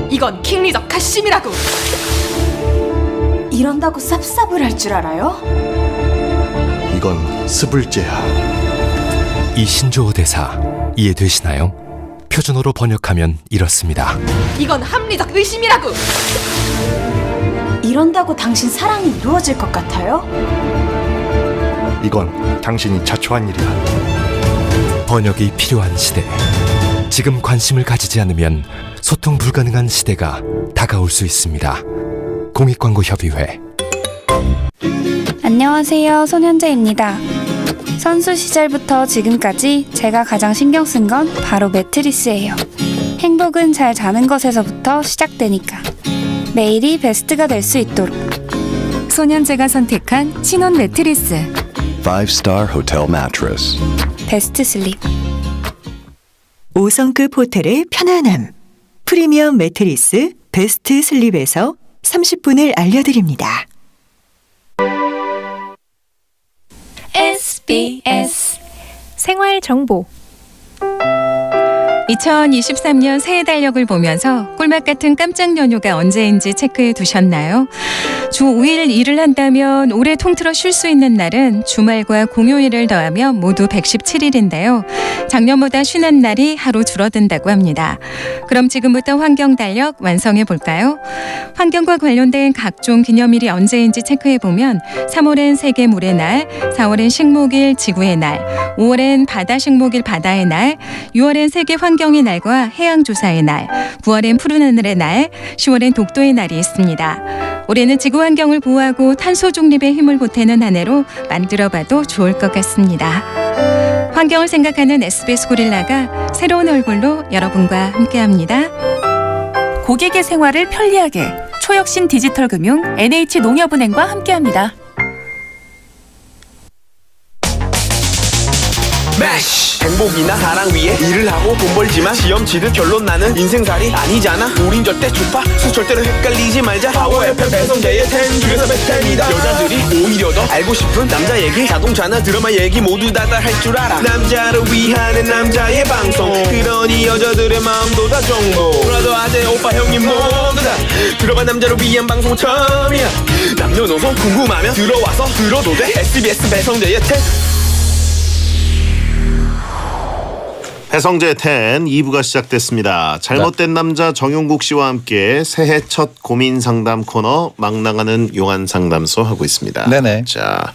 이건 킹리적 가심이라고. 이런다고 쌉쌉을 할 줄 알아요? 이건 스불제야. 이 신조어 대사 이해되시나요? 표준어로 번역하면 이렇습니다. 이건 합리적 의심이라고. 이런다고 당신 사랑이 이루어질 것 같아요? 이건 당신이 자초한 일이야. 번역이 필요한 시대. 지금 관심을 가지지 않으면 소통 불가능한 시대가 다가올 수 있습니다. 공익광고협의회. 안녕하세요. 손현재입니다. 선수 시절부터 지금까지 제가 가장 신경 쓴 건 바로 매트리스예요. 행복은 잘 자는 것에서부터 시작되니까 매일이 베스트가 될 수 있도록 손현재가 선택한 신혼 매트리스 5-star hotel mattress. 베스트 슬립. 5성급 호텔의 편안함. 프리미엄 매트리스 베스트 슬립에서 30분을 알려드립니다. SBS 생활정보 2023년 새해 달력을 보면서 꿀맛 같은 깜짝 연휴가 언제인지 체크해 두셨나요? 주 5일 일을 한다면 올해 통틀어 쉴 수 있는 날은 주말과 공휴일을 더하면 모두 117일인데요. 작년보다 쉬는 날이 하루 줄어든다고 합니다. 그럼 지금부터 환경 달력 완성해 볼까요? 환경과 관련된 각종 기념일이 언제인지 체크해 보면 3월엔 세계 물의 날, 4월엔 식목일 지구의 날, 5월엔 바다 식목일 바다의 날, 6월엔 세계 환경의 날과 해양조사의 날, 9월엔 푸른 하늘의 날, 10월엔 독도의 날이 있습니다. 올해는 지구 환경을 보호하고 탄소 중립에 힘을 보태는 한 해로 만들어봐도 좋을 것 같습니다. 환경을 생각하는 SBS 고릴라가 새로운 얼굴로 여러분과 함께합니다. 고객의 생활을 편리하게 초혁신 디지털 금융 NH농협은행과 함께합니다. 매시 행복이나 사랑 위해 일을 하고 돈 벌지만 시험 치듯 결론 나는 인생살이 아니잖아. 우린 절대 주파수 절대로 헷갈리지 말자. 파워 FM 배성재의 10 중에서 베스트입니다. 여자들이 오히려 더 알고 싶은 남자 얘기, 자동차나 드라마 얘기 모두 다 할 줄 알아. 남자를 위한 남자의 방송, 그러니 여자들의 마음도 다 정보. 브라더 아재 오빠 형님 모두 다 들어봐. 남자를 위한 방송 처음이야. 남녀노소 궁금하면 들어와서 들어도 돼. SBS 배성재의 10. 배성재 10 2부가 시작됐습니다. 잘못된 남자 정용국 씨와 함께 새해 첫 고민 상담 코너 막 나가는 용한 상담소 하고 있습니다. 네네. 자,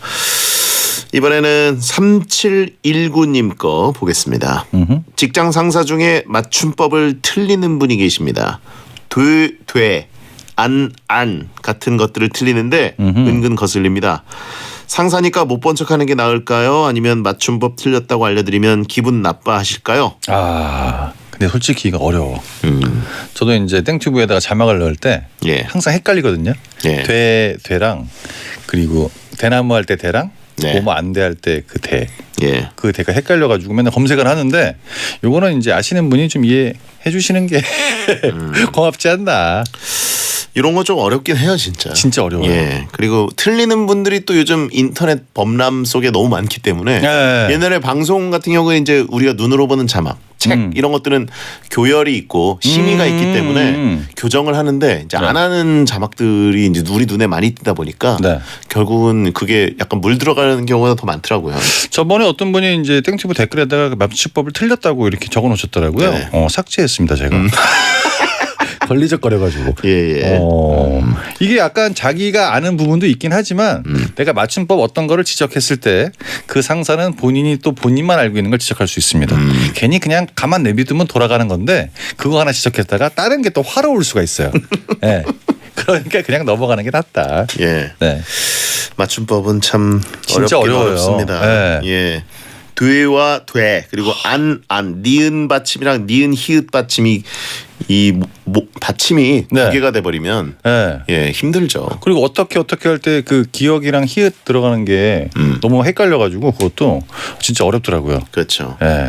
이번에는 3719님 거 보겠습니다. 직장 상사 중에 맞춤법을 틀리는 분이 계십니다. 돼, 안 같은 것들을 틀리는데 은근 거슬립니다. 상사니까 못 본 척하는 게 나을까요? 아니면 맞춤법 틀렸다고 알려드리면 기분 나빠하실까요? 근데 솔직히 이거 어려워. 저도 이제 땡튜브에다가 자막을 넣을 때 항상 헷갈리거든요. 되랑 그리고 대나무 할 때 대랑 뭐뭐 안 돼 할 때 그 대. 그 대가 헷갈려가지고 맨날 검색을 하는데 요거는 이제 아시는 분이 좀 이해해 주시는 게 고맙지 않나. 이런 거 좀 어렵긴 해요, 진짜. 진짜 어려워요. 그리고 틀리는 분들이 또 요즘 인터넷 범람 속에 너무 많기 때문에 옛날에 방송 같은 경우에 이제 우리가 눈으로 보는 자막, 책 이런 것들은 교열이 있고 심의가 있기 때문에 교정을 하는데 이제 안 하는 자막들이 이제 우리 눈에 많이 띄다 보니까 결국은 그게 약간 물 들어가는 경우가 더 많더라고요. 저번에 어떤 분이 이제 땡튜브 댓글에다가 맞춤법을 틀렸다고 이렇게 적어 놓으셨더라고요. 삭제했습니다, 제가. 걸리적거려가지고. 이게 약간 자기가 아는 부분도 있긴 하지만 내가 맞춤법 어떤 거를 지적했을 때 그 상사는 본인이 또 본인만 알고 있는 걸 지적할 수 있습니다. 괜히 그냥 가만 내비두면 돌아가는 건데 그거 하나 지적했다가 다른 게 또 화로 올 수가 있어요. 그러니까 그냥 넘어가는 게 낫다. 예. 네. 맞춤법은 참 진짜 어렵긴 어려워요. 어렵습니다. 네. 예. 되와 돼 그리고 안 니은 받침이랑 니은 히읗 받침이 받침이 네. 두 개가 돼 버리면 네. 예, 힘들죠. 그리고 어떻게 할 때 그 기억이랑 히읗 들어가는 게 너무 헷갈려가지고 그것도 진짜 어렵더라고요. 그렇죠. 예.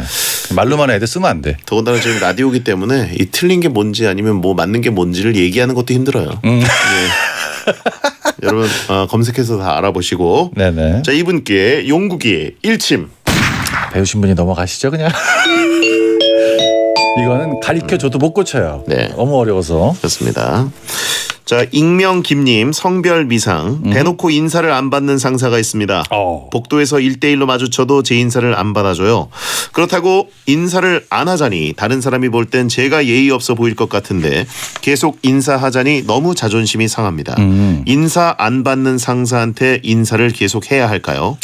말로만 애들 쓰면 안 돼. 더군다나 지금 라디오기 때문에 이 틀린 게 뭔지 아니면 뭐 맞는 게 뭔지를 얘기하는 것도 힘들어요. 예. 여러분 검색해서 다 알아보시고. 네네. 자, 이분께 용국이 일침. 배우신 분이 넘어가시죠 그냥. 이거는 가르쳐줘도 못 고쳐요. 네. 너무 어려워서. 그렇습니다. 자, 익명 김님 성별 미상. 대놓고 인사를 안 받는 상사가 있습니다. 복도에서 1대1로 마주쳐도 제 인사를 안 받아줘요. 그렇다고 인사를 안 하자니 다른 사람이 볼 땐 제가 예의 없어 보일 것 같은데 계속 인사하자니 너무 자존심이 상합니다. 인사 안 받는 상사한테 인사를 계속 해야 할까요?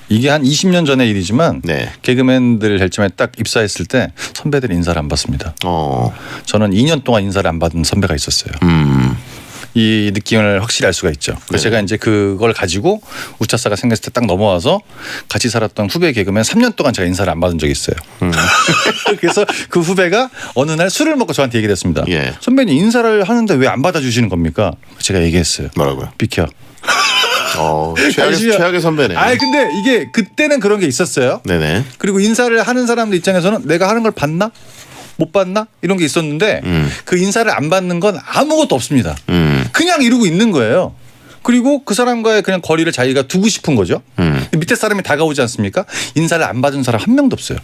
이게 한 20년 전의 일이지만 네. 개그맨들 헬점에 딱 입사했을 때 선배들이 인사를 안 받습니다. 저는 2년 동안 인사를 안 받은 선배가 있었어요. 이 느낌을 확실히 알 수가 있죠. 그래서 제가 이제 그걸 가지고 우차사가 생겼을 때 딱 넘어와서 같이 살았던 후배 개그맨 3년 동안 제가 인사를 안 받은 적이 있어요. 그래서 그 후배가 어느 날 술을 먹고 저한테 얘기를 했습니다. 예. 선배님 인사를 하는데 왜 안 받아주시는 겁니까? 제가 얘기했어요. 뭐라고요? 비켜. 최악의 선배네. 근데 이게 그때는 그런 게 있었어요. 네네. 그리고 인사를 하는 사람들 입장에서는 내가 하는 걸 봤나? 못 봤나? 이런 게 있었는데 그 인사를 안 받는 건 아무것도 없습니다. 그냥 이러고 있는 거예요. 그리고 그 사람과의 그냥 거리를 자기가 두고 싶은 거죠. 밑에 사람이 다가오지 않습니까? 인사를 안 받은 사람 한 명도 없어요.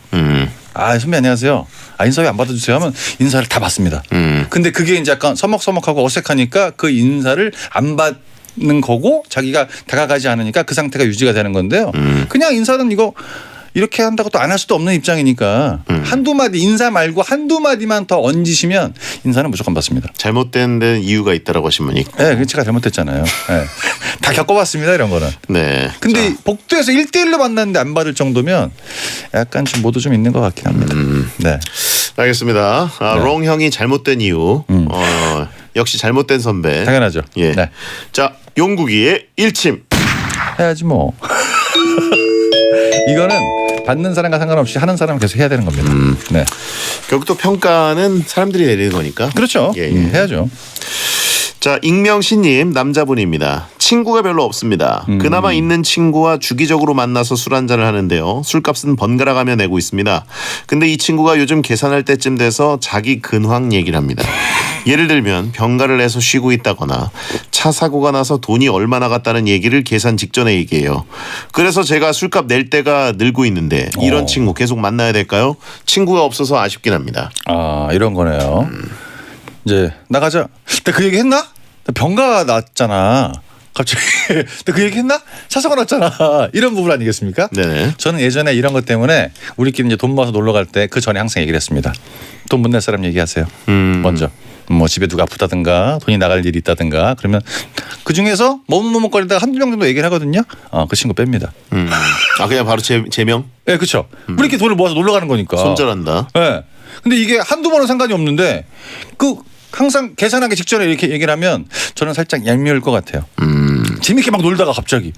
선배 안녕하세요. 인사 왜 안 받아주세요 하면 인사를 다 받습니다. 근데 그게 이제 약간 서먹서먹하고 어색하니까 그 인사를 안 받는 거고 자기가 다가가지 않으니까 그 상태가 유지가 되는 건데요. 그냥 인사는 이거 이렇게 한다고 또 안 할 수도 없는 입장이니까 한두 마디 인사 말고 한두 마디만 더 얹으시면 인사는 무조건 받습니다. 잘못된 데는 이유가 있다라고 하신 분이 있고. 네, 제가 잘못했잖아요. 네. 다 겪어봤습니다 이런 거는. 네. 근데 복도에서 1대1로 만났는데 안 받을 정도면 약간 좀 모두 좀 있는 것 같긴 합니다. 네. 알겠습니다. 롱 형이 잘못된 이유. 역시 잘못된 선배. 당연하죠. 예. 네. 자, 용국이의 일침. 해야지 뭐. 이거는 받는 사람과 상관없이 하는 사람은 계속 해야 되는 겁니다. 네. 결국 또 평가는 사람들이 내리는 거니까. 그렇죠. 예. 해야죠. 자, 익명신님 남자분입니다. 친구가 별로 없습니다. 그나마 있는 친구와 주기적으로 만나서 술 한잔을 하는데요. 술값은 번갈아 가며 내고 있습니다. 근데 이 친구가 요즘 계산할 때쯤 돼서 자기 근황 얘기를 합니다. 예를 들면 병가를 내서 쉬고 있다거나 차 사고가 나서 돈이 얼마 나갔다는 얘기를 계산 직전에 얘기해요. 그래서 제가 술값 낼 때가 늘고 있는데 이런 친구 계속 만나야 될까요? 친구가 없어서 아쉽긴 합니다. 이런 거네요. 이제 나가자. 나 그 얘기 했나? 나 병가 났잖아. 갑자기 나 그 얘기 했나? 차 사고 났잖아. 이런 부분 아니겠습니까? 네네. 저는 예전에 이런 것 때문에 우리끼리 이제 돈 모아서 놀러 갈 때 그 전에 항상 얘기를 했습니다. 돈 못 낼 사람 얘기하세요. 먼저. 뭐 집에 누가 아프다든가 돈이 나갈 일이 있다든가 그러면 그중에서 머뭇머뭇거리다가 한두 명 정도 얘기를 하거든요. 그 친구 뺍니다. 그냥 바로 제명? 네, 그렇죠. 우리끼리 돈을 모아서 놀러 가는 거니까. 손절한다. 네. 근데 이게 한두 번은 상관이 없는데 항상 계산하기 직전에 이렇게 얘기를 하면 저는 살짝 얄미울 것 같아요. 재밌게 막 놀다가 갑자기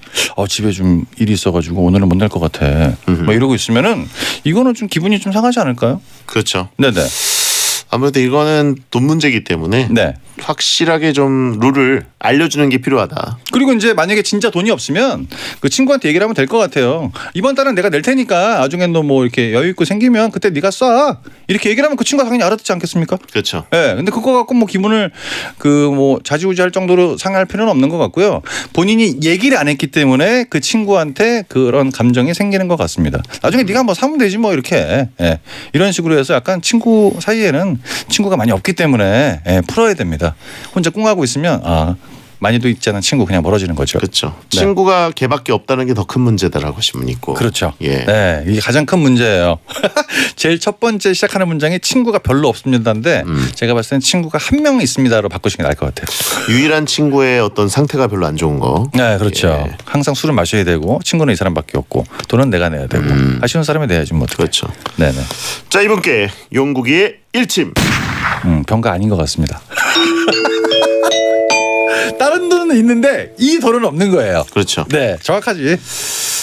집에 좀 일이 있어가지고 오늘은 못 낼 것 같아. 뭐 이러고 있으면은 이거는 좀 기분이 좀 상하지 않을까요? 그렇죠. 네네. 아무래도 이거는 돈 문제이기 때문에 확실하게 좀 룰을 알려주는 게 필요하다. 그리고 이제 만약에 진짜 돈이 없으면 그 친구한테 얘기를 하면 될 것 같아요. 이번 달은 내가 낼 테니까 나중에 너 뭐 이렇게 여유 있고 생기면 그때 네가 쏴. 이렇게 얘기를 하면 그 친구가 당연히 알아듣지 않겠습니까? 그렇죠. 네, 근데 그거 갖고 뭐 기분을 좌지우지할 정도로 상할 필요는 없는 것 같고요. 본인이 얘기를 안 했기 때문에 그 친구한테 그런 감정이 생기는 것 같습니다. 나중에 네가 뭐 사면 되지 뭐 이렇게 이런 식으로 해서 약간 친구 사이에는 친구가 많이 없기 때문에 풀어야 됩니다. 혼자 꿍하고 있으면 많이도 있지 않은 친구 그냥 멀어지는 거죠. 그렇죠. 네. 친구가 걔밖에 없다는 게 더 큰 문제다라고 하신 분 있고. 그렇죠. 예. 네, 이게 가장 큰 문제예요. 제일 첫 번째 시작하는 문장이 친구가 별로 없습니다인데 제가 봤을 때는 친구가 한 명 있습니다로 바꾸시는 게 나을 것 같아요. 유일한 친구의 어떤 상태가 별로 안 좋은 거. 네, 그렇죠. 항상 술을 마셔야 되고 친구는 이 사람밖에 없고 돈은 내가 내야 되고 아쉬운 사람이 내야지 뭐 어떡해. 그렇죠. 네네. 자, 이분께 용국이의 일침. 병가 아닌 것 같습니다. 다른 돈은 있는데 이 돈은 없는 거예요. 그렇죠. 네, 정확하지.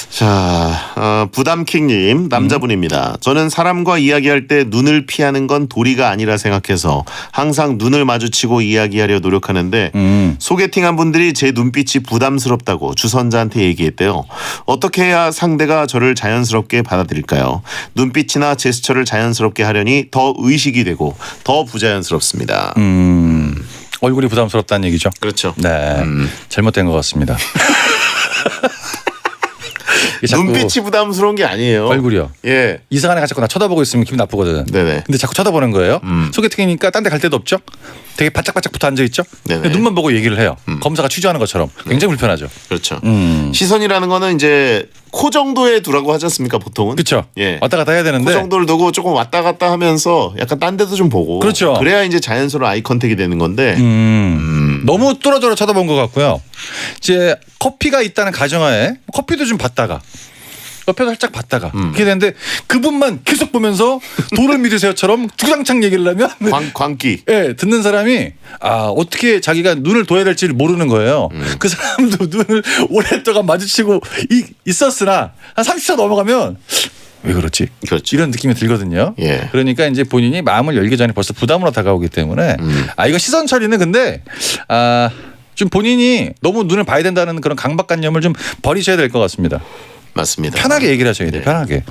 자, 부담킹님 남자분입니다. 저는 사람과 이야기할 때 눈을 피하는 건 도리가 아니라 생각해서 항상 눈을 마주치고 이야기하려 노력하는데 소개팅한 분들이 제 눈빛이 부담스럽다고 주선자한테 얘기했대요. 어떻게 해야 상대가 저를 자연스럽게 받아들일까요? 눈빛이나 제스처를 자연스럽게 하려니 더 의식이 되고 더 부자연스럽습니다. 얼굴이 부담스럽다는 얘기죠. 그렇죠. 네, 잘못된 것 같습니다. 눈빛이 부담스러운 게 아니에요. 얼굴이요. 예. 이상한 애가 자꾸 나 쳐다보고 있으면 기분 나쁘거든. 네네. 근데 자꾸 쳐다보는 거예요. 소개팅이니까 딴 데 갈 데도 없죠. 되게 바짝바짝 붙어 앉아 있죠. 네네. 눈만 보고 얘기를 해요. 검사가 취조하는 것처럼 굉장히 불편하죠. 그렇죠. 시선이라는 거는 이제 코 정도에 두라고 하지 않습니까 보통은? 그렇죠. 예. 왔다 갔다 해야 되는데 코 정도를 두고 조금 왔다 갔다 하면서 약간 딴 데도 좀 보고. 그렇죠. 그래야 이제 자연스러운 아이 컨택이 되는 건데. 너무 뚫어져라 쳐다본 것 같고요. 이제 커피가 있다는 가정하에 커피도 좀 받다가 옆에서 살짝 봤다가 이렇게 되는데 그분만 계속 보면서 도를 믿으세요처럼 주장창 얘기를 하면 광기. 예, 듣는 사람이 어떻게 자기가 눈을 둬야 될지를 모르는 거예요. 그 사람도 눈을 오랫동안 마주치고 있었으나 한 30초 넘어가면 왜 그렇지? 그렇죠. 이런 느낌이 들거든요. 예. 그러니까 이제 본인이 마음을 열기 전에 벌써 부담으로 다가오기 때문에 이거 시선 처리는 근데 좀 본인이 너무 눈을 봐야 된다는 그런 강박관념을 좀 버리셔야 될 것 같습니다. 맞습니다. 편하게 얘기를 하셔야 돼요. 편하게.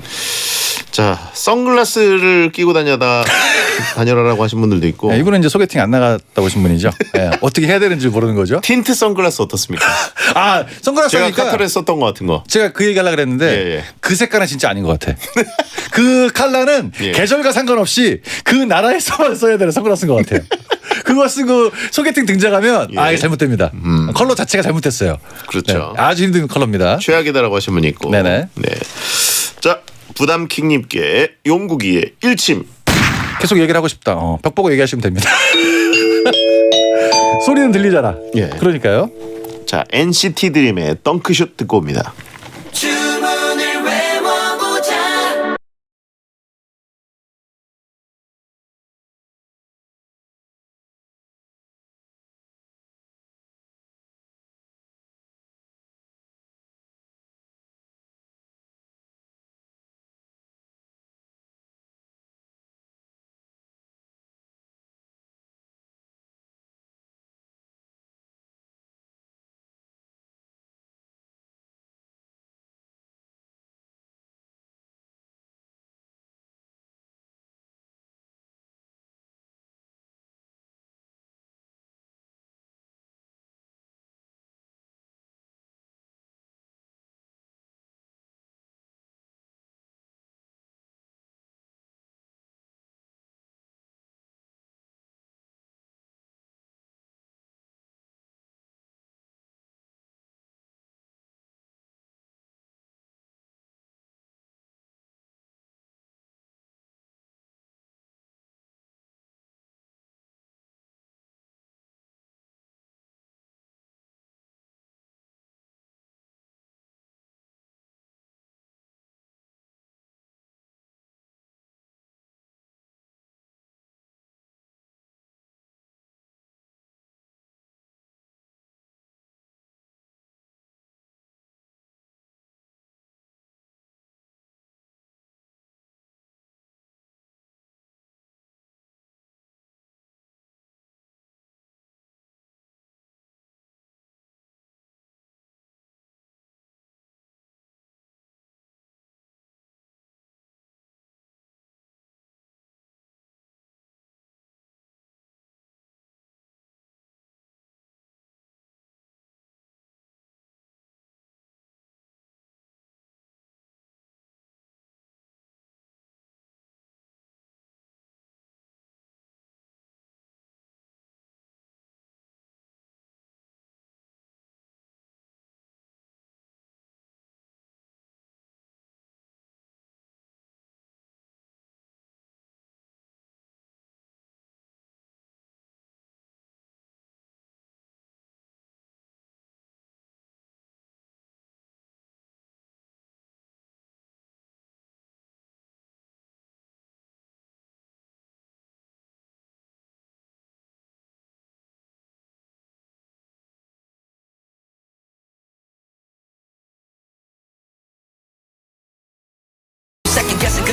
자, 선글라스를 끼고 다녀라라고 하신 분들도 있고. 네, 이분은 이제 소개팅 안 나갔다 오신 분이죠. 네, 어떻게 해야 되는지 모르는 거죠. 틴트 선글라스 어떻습니까? 선글라스 제가 하니까 카톡에 썼던 것 같은 거. 제가 그 얘기하려고 그랬는데 그 색깔은 진짜 아닌 것 같아. 그 컬러는 계절과 상관없이 그 나라에서만 써야 되는 선글라스인 것 같아요. 그거 쓰고 소개팅 등장하면 이게 잘못됩니다. 컬러 자체가 잘못됐어요. 그렇죠. 네, 아주 힘든 컬러입니다. 최악이다라고 하신 분이 있고. 네네. 네. 자, 부담킹님께 용국이의 일침. 계속 얘기를 하고 싶다. 벽 보고 얘기하시면 됩니다. 소리는 들리잖아. 예. 그러니까요. 자, NCT 드림의 덩크슛 듣고 옵니다.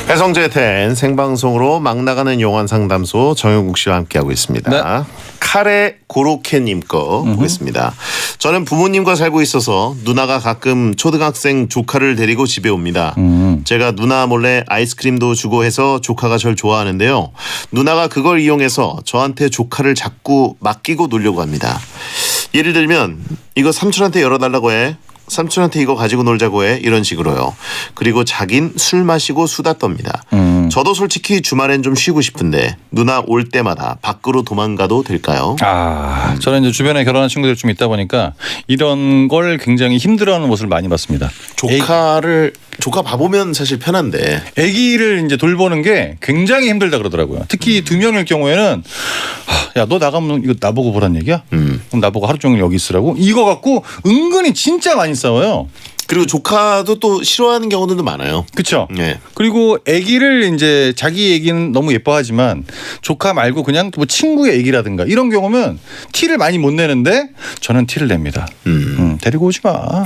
배성재 텐 생방송으로 막 나가는 영화 상담소 정영국 씨와 함께하고 있습니다. 네. 카레 고로케님 거 보겠습니다. 저는 부모님과 살고 있어서 누나가 가끔 초등학생 조카를 데리고 집에 옵니다. 제가 누나 몰래 아이스크림도 주고 해서 조카가 절 좋아하는데요. 누나가 그걸 이용해서 저한테 조카를 자꾸 맡기고 놀려고 합니다. 예를 들면 이거 삼촌한테 열어달라고 해. 삼촌한테 이거 가지고 놀자고 해. 이런 식으로요. 그리고 자긴 술 마시고 수다 떱니다. 저도 솔직히 주말엔 좀 쉬고 싶은데 누나 올 때마다 밖으로 도망가도 될까요? 저는 이제 주변에 결혼한 친구들 좀 있다 보니까 이런 걸 굉장히 힘들어하는 모습을 많이 봤습니다. 조카 봐보면 사실 편한데 아기를 이제 돌보는 게 굉장히 힘들다 그러더라고요. 특히 두 명일 경우에는 야, 너 나가면 이거 나보고 보란 얘기야? 그럼 나보고 하루 종일 여기 있으라고? 이거 갖고 은근히 진짜 많이 싸워요. 그리고 조카도 또 싫어하는 경우들도 많아요. 그렇죠. 네. 그리고 아기를 이제 자기 아기는 너무 예뻐하지만 조카 말고 그냥 뭐 친구의 아기라든가 이런 경우면 티를 많이 못 내는데 저는 티를 냅니다. 데리고 오지 마.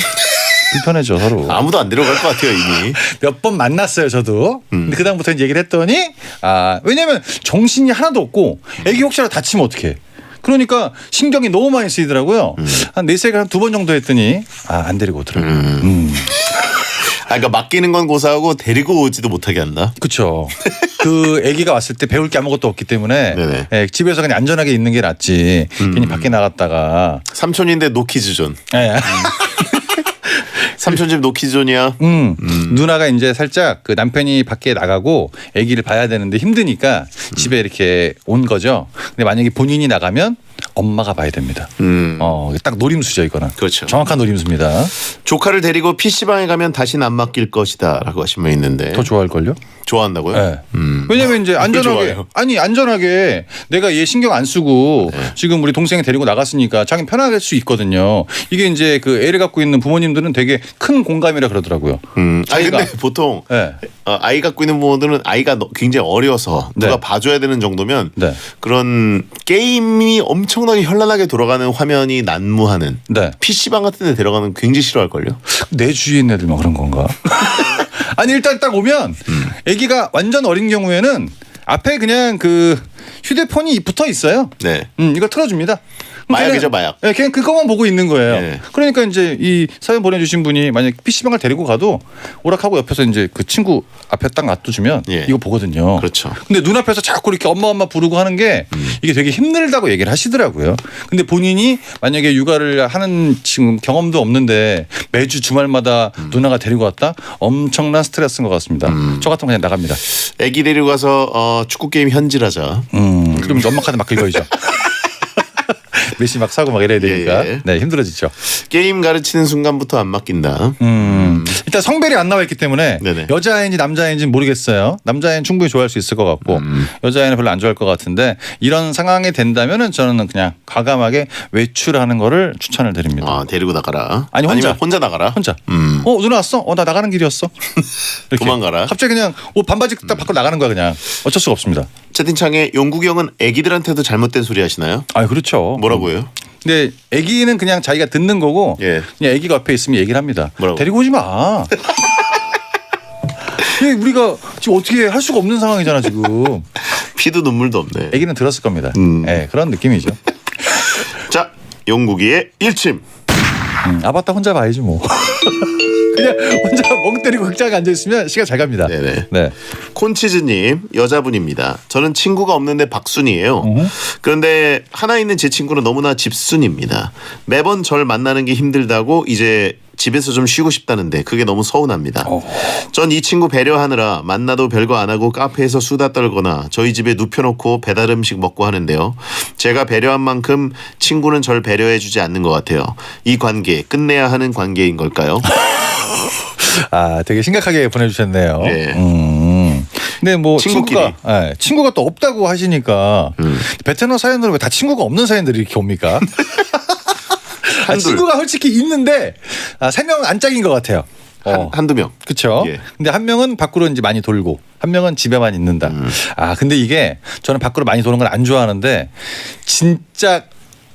불편해져 서로. 아무도 안 데려갈 것 같아요 이미. 몇 번 만났어요 저도. 근데 그다음부터 이제 얘기를 했더니 왜냐면 정신이 하나도 없고 아기 혹시라도 다치면 어떡해. 그러니까 신경이 너무 많이 쓰이더라고요. 한 4세가 한 2번 정도 했더니 안 데리고 오더라고요. 그러니까 맡기는 건 고사하고 데리고 오지도 못하게 한다. 그렇죠. 그 아기가 왔을 때 배울 게 아무것도 없기 때문에 집에서 그냥 안전하게 있는 게 낫지. 괜히 밖에 나갔다가 삼촌인데 노키즈존. 네. 삼촌 집 노키존이야. 누나가 이제 살짝 그 남편이 밖에 나가고 아기를 봐야 되는데 힘드니까 집에 이렇게 온 거죠. 근데 만약에 본인이 나가면 엄마가 봐야 됩니다. 딱 노림수죠 이거는. 그렇죠. 정확한 노림수입니다. 조카를 데리고 PC방에 가면 다시는 안 맡길 것이다 라고 하신 분 있는데 더 좋아할걸요? 좋아한다고요? 네. 왜냐면 이제 안전하게 안전하게 내가 얘 신경 안 쓰고 지금 우리 동생이 데리고 나갔으니까 자기 편할 수 있거든요. 이게 이제 그 애를 갖고 있는 부모님들은 되게 큰 공감이라 그러더라고요. 아니 근데 보통 아이 갖고 있는 부모들은 아이가 굉장히 어려서 누가 봐줘야 되는 정도면 그런 게임이 엄청나게 현란하게 돌아가는 화면이 난무하는 PC방 같은 데 데려가면 굉장히 싫어할걸요? 내 주위에 있는 애들만 그런 건가? 아니 일단 딱 오면 아기가 완전 어린 경우에는 앞에 그냥 그 휴대폰이 붙어 있어요. 네. 이걸 틀어줍니다. 마약이죠 마약. 네, 그냥 그것만 보고 있는 거예요. 그러니까 이제 이 사연 보내주신 분이 만약 PC방을 데리고 가도 오락하고 옆에서 이제 그 친구 앞에 딱 놔두주면 이거 보거든요. 그렇죠. 근데 눈앞에서 자꾸 이렇게 엄마 부르고 하는 게 이게 되게 힘들다고 얘기를 하시더라고요. 근데 본인이 만약에 육아를 하는 지금 경험도 없는데 매주 주말마다 누나가 데리고 왔다? 엄청난 스트레스인 것 같습니다. 저 같으면 그냥 나갑니다. 애기 데리고 가서 축구 게임 현질하자. 그럼 엄마 카드 막 긁어야죠. 메시 막 사고 막 이래야 되니까 네 힘들어지죠. 게임 가르치는 순간부터 안 맡긴다. 일단 성별이 안 나와 있기 때문에 여자애인지 남자애인지 모르겠어요. 남자애는 충분히 좋아할 수 있을 것 같고 여자애는 별로 안 좋아할 것 같은데 이런 상황이 된다면은 저는 그냥 과감하게 외출하는 거를 추천을 드립니다. 데리고 나가라. 아니 혼자. 아니면 혼자 나가라. 혼자. 누나 왔어? 나 나가는 길이었어. 도망가라. 갑자기 그냥 옷 반바지 딱 밖으로 나가는 거야 그냥. 어쩔 수가 없습니다. 채팅창에 용국이 형은 애기들한테도 잘못된 소리 하시나요? 그렇죠. 뭐라고요? 근데 애기는 그냥 자기가 듣는 거고 그냥 애기가 옆에 있으면 얘기를 합니다. 뭐라고? 데리고 오지 마. 우리가 지금 어떻게 할 수가 없는 상황이잖아 지금. 피도 눈물도 없네. 애기는 들었을 겁니다. 네, 그런 느낌이죠. 자, 용국이의 일침. 아바타 혼자 봐야지 뭐. 그냥 혼자 멍 때리고 극장에 앉아있으면 시간 잘 갑니다. 네네. 콘치즈님 여자분입니다. 저는 친구가 없는데 박순이에요. 그런데 하나 있는 제 친구는 너무나 집순입니다. 매번 절 만나는 게 힘들다고 이제 집에서 좀 쉬고 싶다는데 그게 너무 서운합니다. 전 이 친구 배려하느라 만나도 별거 안 하고 카페에서 수다 떨거나 저희 집에 눕혀놓고 배달 음식 먹고 하는데요. 제가 배려한 만큼 친구는 절 배려해주지 않는 것 같아요. 이 관계 끝내야 하는 관계인 걸까요? 되게 심각하게 보내주셨네요. 근데 뭐 친구가 또 없다고 하시니까 베트남 사연들은 왜 다 친구가 없는 사연들이 이렇게 옵니까? 친구가 솔직히 있는데 3명은 안 짝인 것 같아요. 한두 명. 그렇죠. 근데 한 명은 밖으로 이제 많이 돌고 한 명은 집에만 있는다. 근데 이게 저는 밖으로 많이 도는 걸 안 좋아하는데 진짜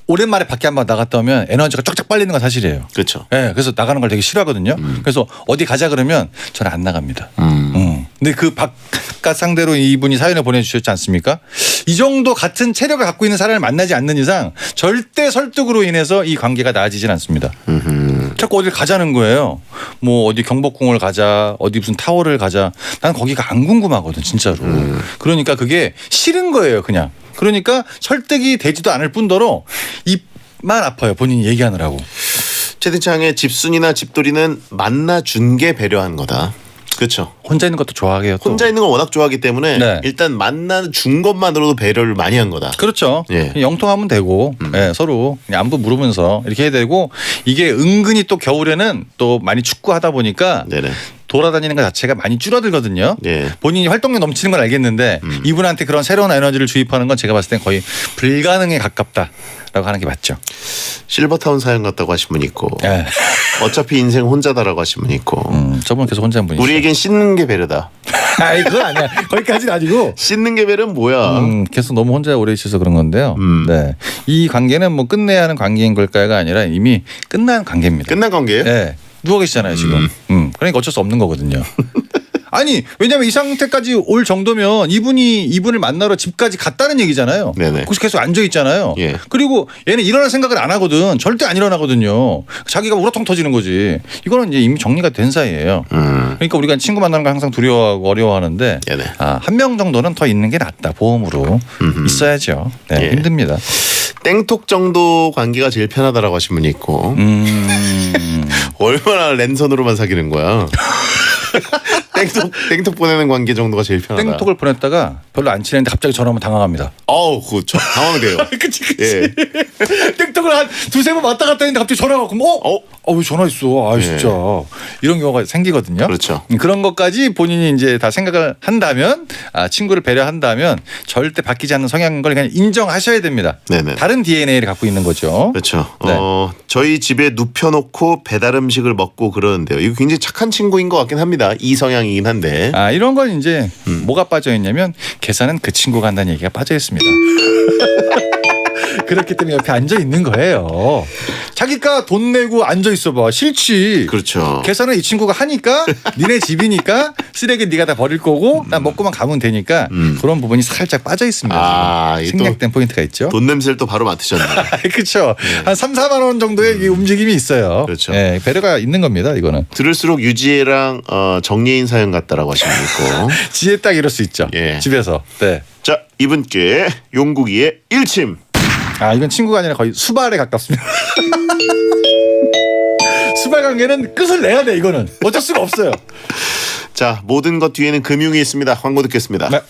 오랜만에 밖에 한번 나갔다 오면 에너지가 쫙쫙 빨리는 건 사실이에요. 그렇죠. 그래서 나가는 걸 되게 싫어하거든요. 그래서 어디 가자 그러면 저는 안 나갑니다. 근데 그 바깥 상대로 이분이 사연을 보내주셨지 않습니까? 이 정도 같은 체력을 갖고 있는 사람을 만나지 않는 이상 절대 설득으로 인해서 이 관계가 나아지진 않습니다. 자꾸 어딜 가자는 거예요. 뭐 어디 경복궁을 가자, 어디 무슨 타워를 가자. 난 거기가 안 궁금하거든 진짜로. 그러니까 그게 싫은 거예요 그냥. 그러니까 설득이 되지도 않을 뿐더러 입만 아파요 본인이 얘기하느라고. 채팅창에 집순이나 집돌이는 만나준 게 배려한 거다. 그렇죠. 혼자 있는 것도 좋아하게요. 또. 혼자 있는 걸 워낙 좋아하기 때문에 네. 일단 만나준 것만으로도 배려를 많이 한 거다. 그렇죠. 예. 영통하면 되고 예, 서로 그냥 안부 물으면서 이렇게 해야 되고 이게 은근히 또 겨울에는 또 많이 춥고하다 보니까 네네. 돌아다니는 것 자체가 많이 줄어들거든요. 예. 본인이 활동력 넘치는 건 알겠는데 이분한테 그런 새로운 에너지를 주입하는 건 제가 봤을 땐 거의 불가능에 가깝다라고 하는 게 맞죠. 실버타운 사연 같다고 하신 분 있고 예. 어차피 인생 혼자다라고 하신 분 있고 저분 계속 혼자인 분이죠. 우리에겐 씻는 게 배려다. 아니 그건 아니야. 거기까지는 아니고. 씻는 게 배려는 뭐야. 계속 너무 혼자 오래 있어서 그런 건데요. 네. 이 관계는 뭐 끝내야 하는 관계인 걸까가 아니라 이미 끝난 관계입니다. 끝난 관계예요? 네. 누워 계시잖아요 지금. 그러니까 어쩔 수 없는 거거든요. 아니 왜냐면 이 상태까지 올 정도면 이분을 만나러 집까지 갔다는 얘기잖아요. 네네. 거기서 계속 앉아 있잖아요. 예. 그리고 얘는 일어날 생각을 안 하거든. 절대 안 일어나거든요. 자기가 우라통 터지는 거지. 이거는 이제 이미 정리가 된 사이예요. 그러니까 우리가 친구 만나는 거 항상 두려워하고 어려워하는데 네네. 한 명 정도는 더 있는 게 낫다. 보험으로 있어야죠. 네, 예. 힘듭니다. 땡톡 정도 관계가 제일 편하다라고 하신 분이 있고 얼마나 랜선으로만 사귀는 거야. 땡톡 보내는 관계 정도가 제일 편하다. 땡톡을 보냈다가 별로 안 친했는데 갑자기 전화하면 당황합니다. 아우 그거 당황돼요. 그치. 예. 땡톡을 한 두세 번 왔다 갔다 했는데 갑자기 전화가 오면 왜 전화했어? 예. 진짜 이런 경우가 생기거든요. 그렇죠. 그런 것까지 본인이 이제 다 생각을 한다면 친구를 배려한다면 절대 바뀌지 않는 성향인 걸 그냥 인정하셔야 됩니다. 네네. 다른 DNA를 갖고 있는 거죠. 그렇죠. 네. 저희 집에 눕혀놓고 배달 음식을 먹고 그러는데요. 이거 굉장히 착한 친구인 것 같긴 합니다. 이 성향이긴 한데. 이런 건 이제 뭐가 빠져 있냐면 계산은 그 친구가 한다는 얘기가 빠져 있습니다. 그렇기 때문에 옆에 앉아 있는 거예요. 자기가 돈 내고 앉아 있어봐. 싫지. 그렇죠. 계산은 이 친구가 하니까 니네 집이니까 쓰레기 네가 다 버릴 거고 난 먹고만 가면 되니까 그런 부분이 살짝 빠져 있습니다. 생략된 포인트가 있죠. 돈 냄새를 또 바로 맡으셨네. 그렇죠. 한 3, 4만 원 정도의 이 움직임이 있어요. 그렇죠. 네, 배려가 있는 겁니다. 이거는. 들을수록 유지혜랑 정예인 사연 같다라고 하시는 분 있고. 지혜 딱 이럴 수 있죠. 예. 집에서. 네. 자 이분께 용국이의 일침. 이건 친구가 아니라 거의 수발에 가깝습니다. 수발 관계는 끝을 내야 돼. 이거는 어쩔 수가 없어요. 자 모든 것 뒤에는 금융이 있습니다. 광고 듣겠습니다. 네.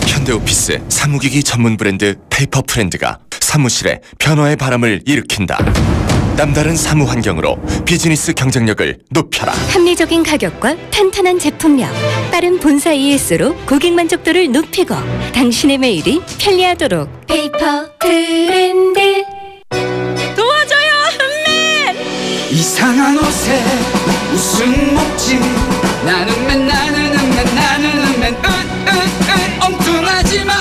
현대오피스 사무기기 전문 브랜드 페이퍼프렌드가 사무실에 변화의 바람을 일으킨다. 남다른 사무 환경으로 비즈니스 경쟁력을 높여라. 합리적인 가격과 탄탄한 제품력, 빠른 본사 ES로 고객 만족도를 높이고 당신의 매일이 편리하도록 페이퍼 브랜드. 도와줘요 흥맨. 이상한 옷에 웃음 먹지 나는 맨 엉뚱하지만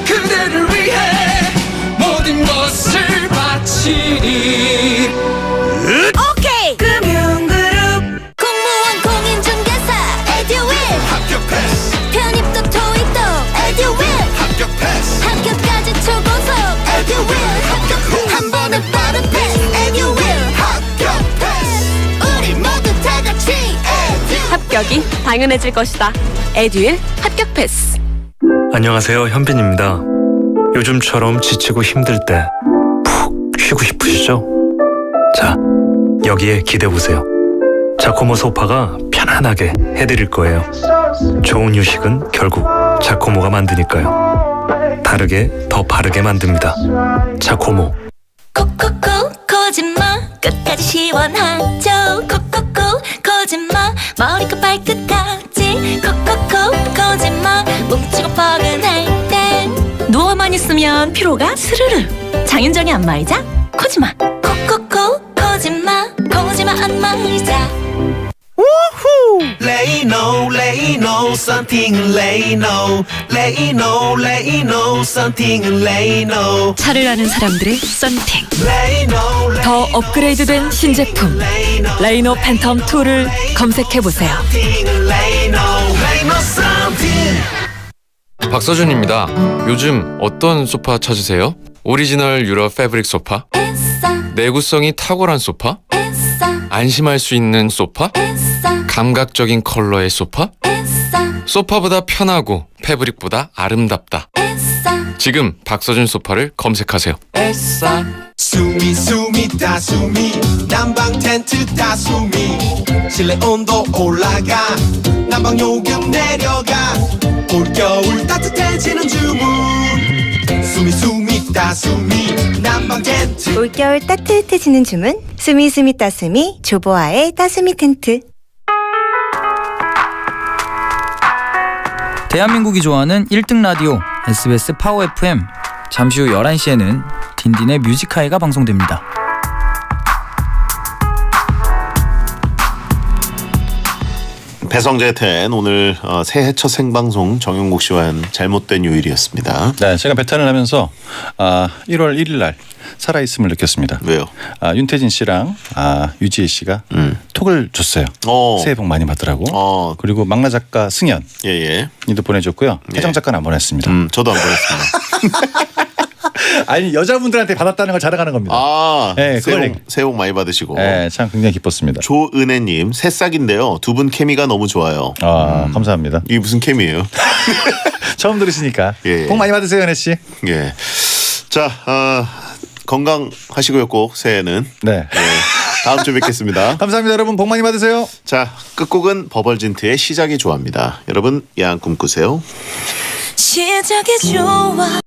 그대를 위해 모든 것을 바치니 오케이. 금융그룹 공무원 공인중개사 에듀윌 합격 패스. 편입도 토익도 에듀윌 합격 패스. 학교까지 초고속 에듀윌 합격 한 번에 빠른 패스 에듀윌 합격 패스. 우리 모두 다 같이 에듀. 합격이 당연해질 것이다. 에듀윌 합격 패스. 안녕하세요, 현빈입니다. 요즘처럼 지치고 힘들 때 푹 쉬고 싶으시죠? 자, 여기에 기대보세요. 자코모 소파가 편안하게 해드릴 거예요. 좋은 휴식은 결국 자코모가 만드니까요. 다르게 더 바르게 만듭니다. 자코모. 콕콕콕 거짓말 끝까지 시원하죠. 콕콕콕 거짓말 머리끝 발끝까지 콕콕콕 거짓말 뭉치고 뻐근할 땐 누워만 있으면 피로가 스르르. 장윤정의 안마의자 코지마. 콕콕콕 거짓말 안마의자. Lay no something lay no something lay no 차를 아는 사람들의 썬팅. lay no 더 업그레이드된 신제품 레이노 팬텀 2를 검색해보세요. something lay no something. 박서준입니다. 요즘 어떤 소파 찾으세요? 오리지널 유럽 패브릭 소파? 내구성이 탁월한 소파? 안심할 수 있는 소파? 감각적인 컬러의 소파? 소파보다 편하고 패브릭보다 아름답다. 지금 박서준 소파를 검색하세요. 수미 수미 다수미 난방 텐트 다수미 실내 온도 올라가 난방 요금 내려가 올겨울 따뜻해지는 주문 수미 수미 다수미 난방 텐트 올겨울 따뜻해지는 주문 수미수미 따수미 조보아의 따수미 텐트. 대한민국이 좋아하는 1등 라디오 SBS 파워 FM. 잠시 후 11시에는 딘딘의 뮤직하이가 방송됩니다. 배성재 텐 오늘 새해 첫 생방송 정용국 씨와 한 잘못된 요일이었습니다. 네, 제가 배탄을 하면서 1월 1일 날 살아있음을 느꼈습니다. 왜요? 윤태진 씨랑 유지혜 씨가 톡을 줬어요. 새해 복 많이 받으라고. 그리고 막내 작가 승연 이도 보내줬고요. 혜정 작가는 안 보냈습니다. 저도 안 보냈습니다. 아니 여자분들한테 받았다는 걸 자랑하는 겁니다. 네, 새해 복 많이 받으시고. 네, 참 굉장히 기뻤습니다. 조은혜님 새싹인데요. 두 분 케미가 너무 좋아요. 감사합니다. 이게 무슨 케미예요? 처음 들으시니까 복 많이 받으세요, 은혜 씨. 예. 자, 건강하시고요, 꼭 새해는. 네. 다음 주에 뵙겠습니다. 감사합니다, 여러분. 복 많이 받으세요. 자, 끝곡은 버벌진트의 시작이 좋아합니다. 여러분, 야한 꿈 꾸세요. 시작이 좋아.